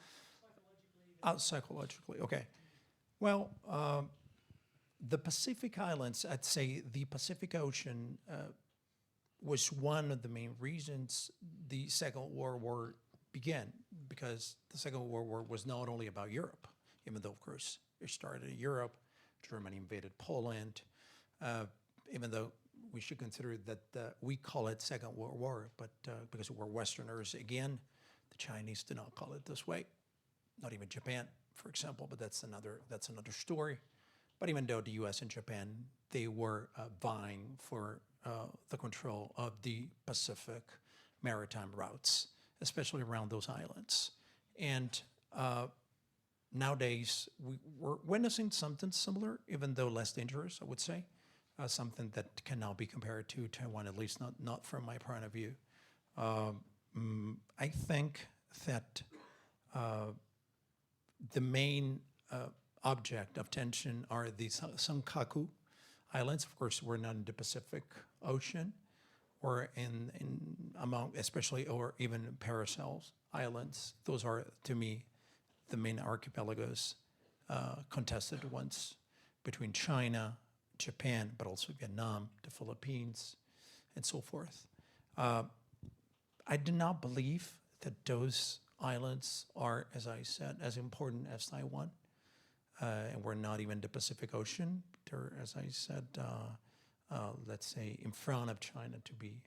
psychologically, okay. Well, the Pacific Islands, I'd say the Pacific Ocean was one of the main reasons the Second World War began, because the Second World War was not only about Europe, even though, of course, it started in Europe. Germany invaded Poland, even though we should consider that we call it Second World War, but because we're Westerners, again, the Chinese do not call it this way. Not even Japan, for example, but that's another story. But even though the U.S. and Japan, they were vying for the control of the Pacific maritime routes, especially around those islands. And nowadays, we're witnessing something similar, even though less dangerous, I would say, something that can now be compared to Taiwan, at least not from my point of view. I think that the main object of tension are the Senkaku Islands. Of course, we're not in the Pacific Ocean, or in among, especially, or even Paracels Islands. Those are, to me, the main archipelagos, contested ones between China, Japan, but also Vietnam, the Philippines, and so forth. I do not believe that those islands are, as I said, as important as Taiwan. And we're not even the Pacific Ocean. They're, as I said, let's say in front of China, to be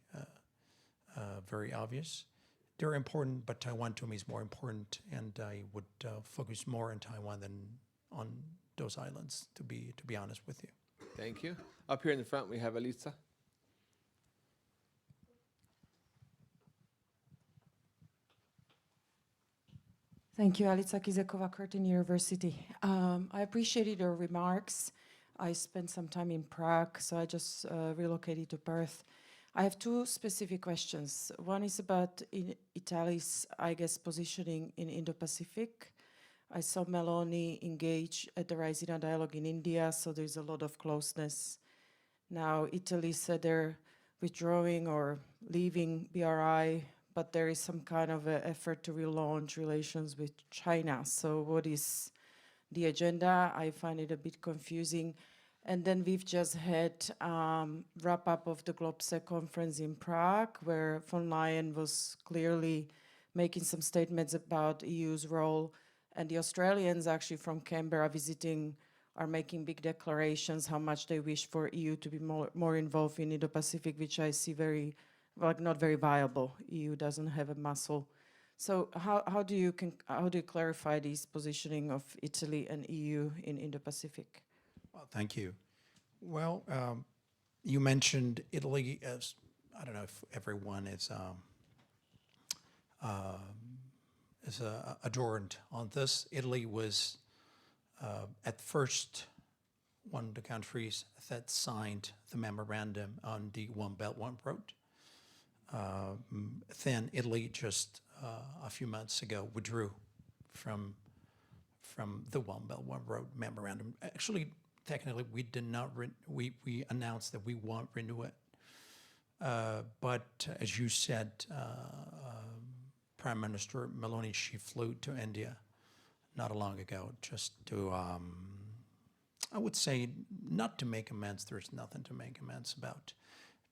very obvious. They're important, but Taiwan to me is more important, and I would focus more on Taiwan than on those islands, to be honest with you. Thank you. Up here in the front, we have Elisa. Thank you, Alica Kizekova, Curtin University. I appreciated your remarks. I spent some time in Prague, so I just relocated to Perth. I have two specific questions. One is about Italy's, I guess, positioning in Indo-Pacific. I saw Meloni engage at the Raisina dialogue in India, so there's a lot of closeness. Now, Italy said they're withdrawing or leaving BRI, but there is some kind of an effort to relaunch relations with China. So what is the agenda? I find it a bit confusing. And then we've just had wrap-up of the GlobSec conference in Prague, where von Leyen was clearly making some statements about EU's role. And the Australians actually from Canberra visiting are making big declarations how much they wish for EU to be more involved in Indo-Pacific, which I see very, like, not very viable. EU doesn't have a muscle. So how do you clarify this positioning of Italy and EU in Indo-Pacific? Well, thank you. Well, you mentioned Italy as, I don't know if everyone is adorned on this. Italy was at first one of the countries that signed the memorandum on the One Belt, One Road. Then Italy just a few months ago withdrew from the One Belt, One Road memorandum. Actually, technically, we did not. We announced that we won't renew it. But as you said, Prime Minister Meloni, she flew to India not long ago just to, I would say, not to make amends. There's nothing to make amends about.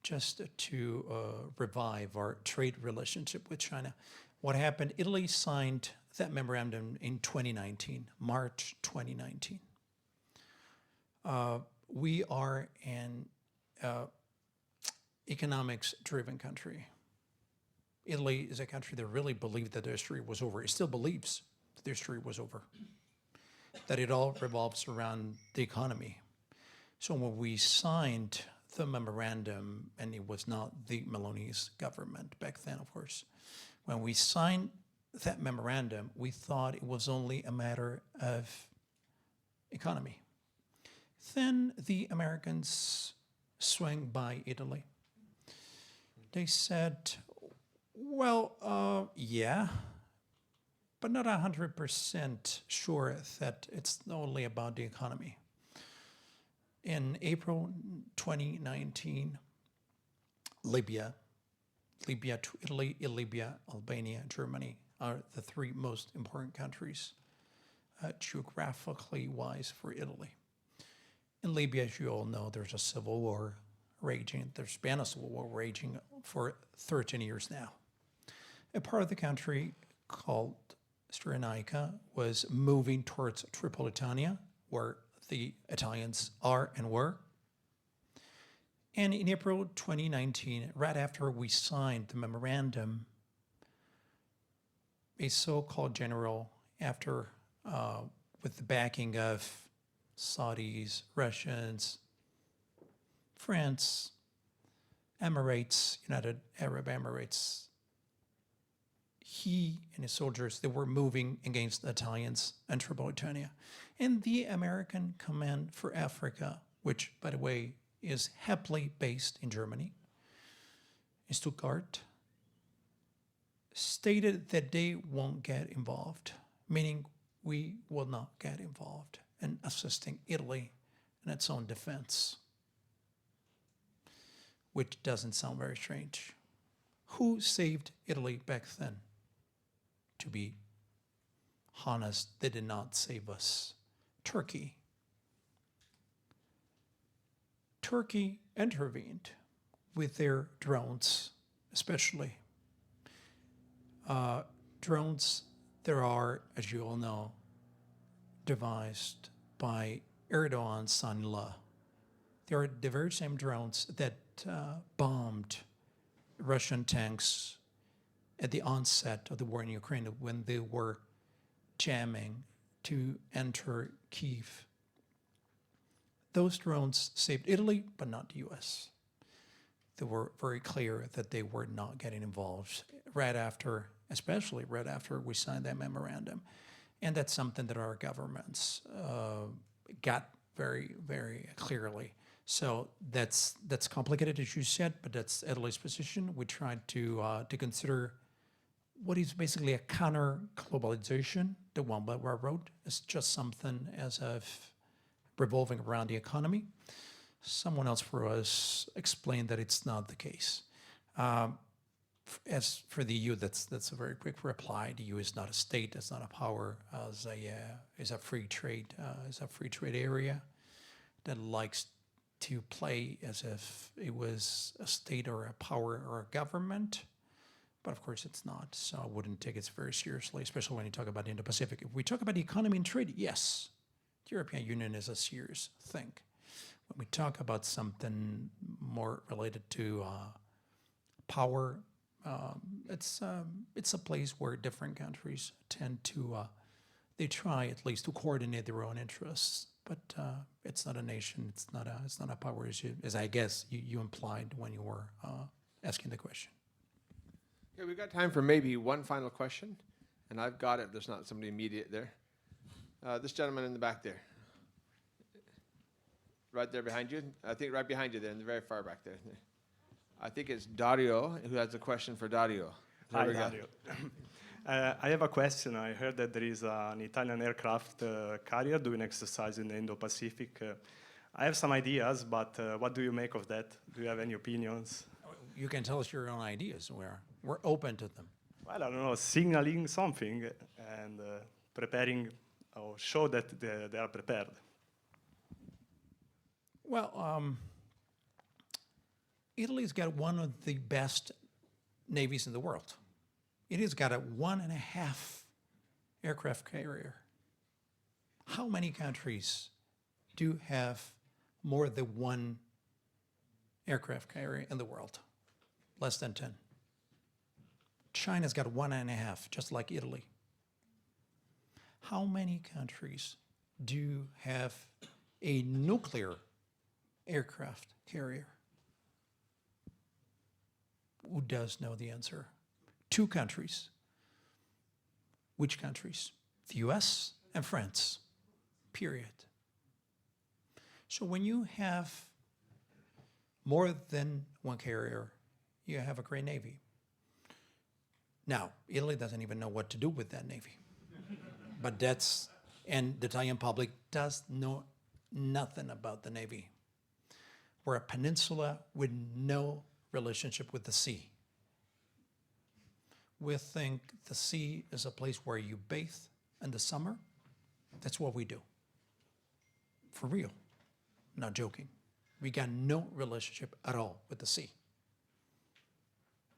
Just to revive our trade relationship with China. What happened? Italy signed that memorandum in 2019, March 2019. We are an economics-driven country. Italy is a country that really believed that the history was over. It still believes that the history was over, that it all revolves around the economy. So when we signed the memorandum, and it was not the Maloney's government back then, of course. When we signed that memorandum, we thought it was only a matter of economy. Then the Americans swung by Italy. They said, well, yeah, but not 100% sure that it's only about the economy. In April 2019, Libya to Italy, Libya, Albania, Germany are the three most important countries geographically wise for Italy. In Libya, as you all know, there's a civil war raging. There's been a civil war raging for 13 years now. A part of the country called Cyrenaica was moving towards Tripolitania, where the Italians are and were. And in April 2019, right after we signed the memorandum, a so-called general, after with the backing of Saudis, Russians, France, Emirates, United Arab Emirates, he and his soldiers, they were moving against the Italians and Tripolitania. And the American Command for Africa, which, by the way, is happily based in Germany, in Stuttgart, stated that they won't get involved, meaning we will not get involved in assisting Italy in its own defense, which doesn't sound very strange. Who saved Italy back then? To be honest, they did not save us. Turkey. Turkey intervened with their drones, especially. Drones, there are, as you all know, devised by Erdogan's son-in-law. They are the very same drones that bombed Russian tanks at the onset of the war in Ukraine when they were jamming to enter Kyiv. Those drones saved Italy, but not the US. They were very clear that they were not getting involved right after, especially right after we signed that memorandum. And that's something that our governments got very, very clearly. So that's complicated, as you said, but that's Italy's position. We tried to consider what is basically a counter-globalization. The one that I wrote is just something as of revolving around the economy. Someone else for us explained that it's not the case. As for the EU, that's a very quick reply. The EU is not a state, it's not a power, is a free trade area that likes to play as if it was a state or a power or a government. But of course it's not, so I wouldn't take it very seriously, especially when you talk about the Indo-Pacific. If we talk about the economy and trade, yes, the European Union is a serious thing. When we talk about something more related to power, it's a place where different countries tend to, they try at least to coordinate their own interests, but it's not a nation, it's not a power issue, as I guess you implied when you were asking the question. Okay, we've got time for maybe one final question, and I've got it. There's not somebody immediate there. This gentleman in the back there. Right there behind you. I think right behind you there, in the very far back there. I think it's Dario who has a question for Dario. There Hi, we go. Dario. I have a question. I heard that there is an Italian aircraft carrier doing exercise in the Indo-Pacific. I have some ideas, but what do you make of that? Do you have any opinions? You can tell us your own ideas. We're open to them. Well, I don't know, signaling something and preparing or show that they are prepared. Well, Italy's got one of the best navies in the world. Italy's got a 1.5 aircraft carrier. How many countries do have more than one aircraft carrier in the world? Less than 10. China's got 1.5, just like Italy. How many countries do have a nuclear aircraft carrier? who does know the answer? Two countries. Which countries? The US and France, period. So when you have more than one carrier, you have a great navy. Now, Italy doesn't even know what to do with that navy. But and the Italian public does know nothing about the navy. We're a peninsula with no relationship with the sea. We think the sea is a place where you bathe in the summer. That's what we do. For real. Not joking. We got no relationship at all with the sea.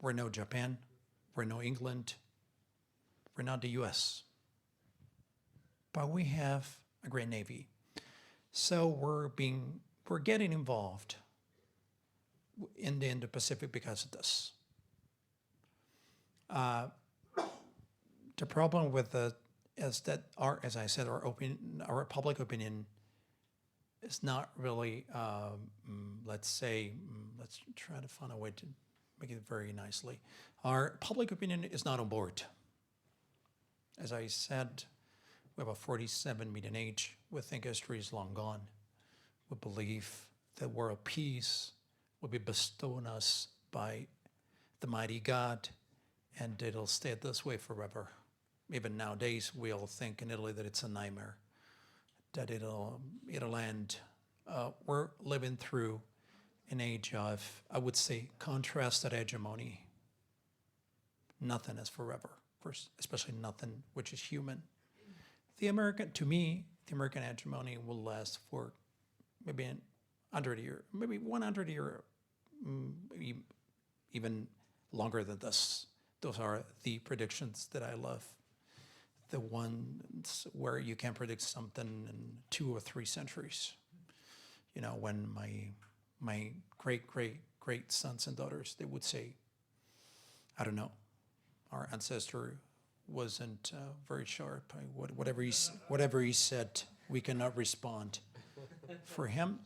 We're no Japan. We're no England. We're not the US. But we have a great navy. So we're getting involved in the Indo-Pacific because of this. The problem with is that as I said, our public opinion is not really, let's try to find a way to make it very nicely. Our public opinion is not on board. As I said, we have a 47 median age. We think history is long gone. We believe that world peace will be bestowed on us by the mighty God, and it'll stay this way forever. Even nowadays, we all think in Italy that it's a nightmare, that it'll end. We're living through an age of, I would say, contrasted hegemony. Nothing is forever, especially nothing which is human. To me, the American hegemony will last for maybe 100 years, maybe 100 years, even longer than this. Those are the predictions that I love. The ones where you can predict something in 2 or 3 centuries. You know, when my great sons and daughters, they would say, I don't know, our ancestor wasn't very sharp. Whatever he said, we cannot respond for him.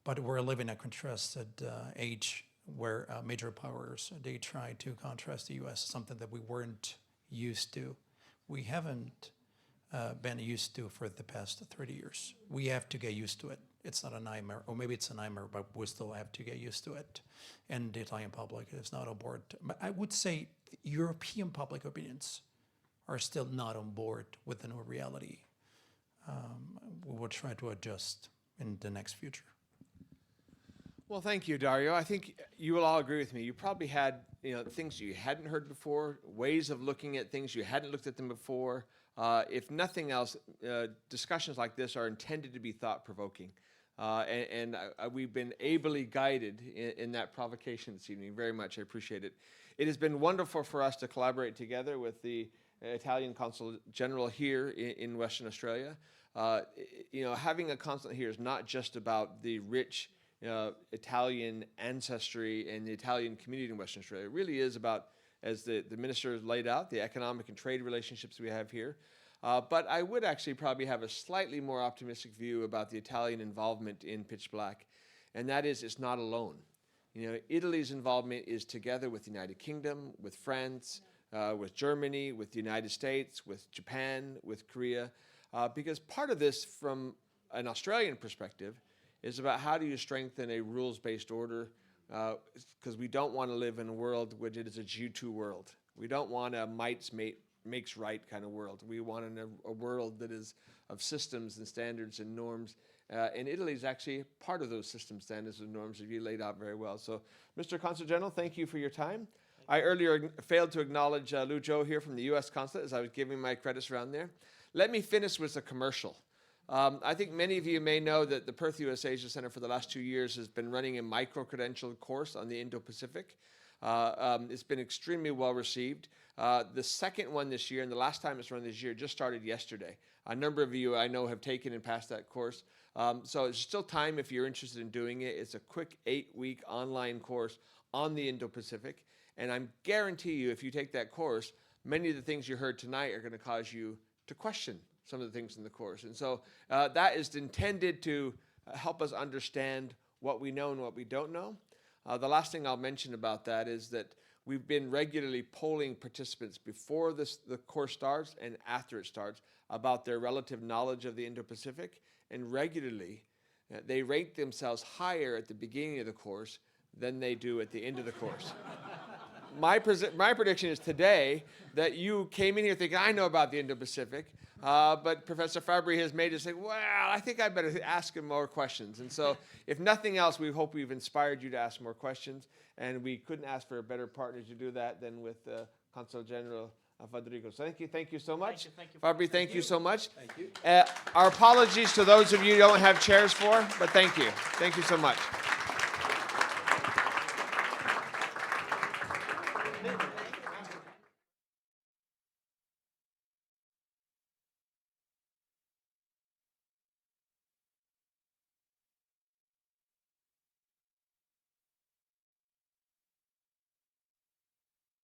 But we're living a contrasted age where major powers, they try to contrast the U.S., something that we weren't used to. We haven't been used to for the past 30 years. We have to get used to it. It's not a nightmare, or maybe it's a nightmare, but we still have to get used to it. And the Italian public is not on board. But I would say European public opinions are still not on board with the new reality. We will try to adjust in the next future. Well, thank you, Dario. I think you will all agree with me. You probably had things you hadn't heard before, ways of looking at things you hadn't looked at them before. If nothing else, discussions like this are intended to be thought-provoking. And we've been ably guided in that provocation this evening. Very much, I appreciate it. It has been wonderful for us to collaborate together with the Italian Consul General here in Western Australia. Having a consulate here is not just about the rich Italian ancestry and the Italian community in Western Australia. It really is about, as the minister laid out, the economic and trade relationships we have here. But I would actually probably have a slightly more optimistic view about the Italian involvement in Pitch Black, and that is it's not alone. Italy's involvement is together with the United Kingdom, with France, with Germany, with the United States, with Japan, with Korea, because part of this from an Australian perspective is about how do you strengthen a rules-based order, because we don't want to live in a world which is a G2 world. We don't want a makes right kind of world. We want a world that is of systems and standards and norms. And Italy is actually part of those systems, standards, and norms that you laid out very well. So, Mr. Consul General, thank you for your time. I earlier failed to acknowledge Lou Zhou here from the U.S. Consulate as I was giving my credits around there. Let me finish with a commercial. I think many of you may know that the Perth USAsia Center for the last 2 years has been running a micro-credential course on the Indo-Pacific. It's been extremely well received. The second one this year, and the last time it's run this year, just started yesterday. A number of you I know have taken and passed that course. So there's still time if you're interested in doing it. It's a quick 8-week online course on the Indo-Pacific. And I guarantee you, if you take that course, many of the things you heard tonight are going to cause you to question some of the things in the course. And so that is intended to help us understand what we know and what we don't know. The last thing I'll mention about that is that We've been regularly polling participants before the course starts and after it starts about their relative knowledge of the Indo-Pacific, and regularly they rate themselves higher at the beginning of the course than they do at the end of the course. My prediction is today that you came in here thinking, I know about the Indo-Pacific, but Professor Fabbri has made us say, well, I think I better ask him more questions. And so if nothing else, we hope we've inspired you to ask more questions. And we couldn't ask for a better partner to do that than with Consul General Federico. So thank you so much. Thank you. Fabbri, thank you so much. Thank you. Our apologies to those of you who don't have chairs for, but thank you. Thank you so much.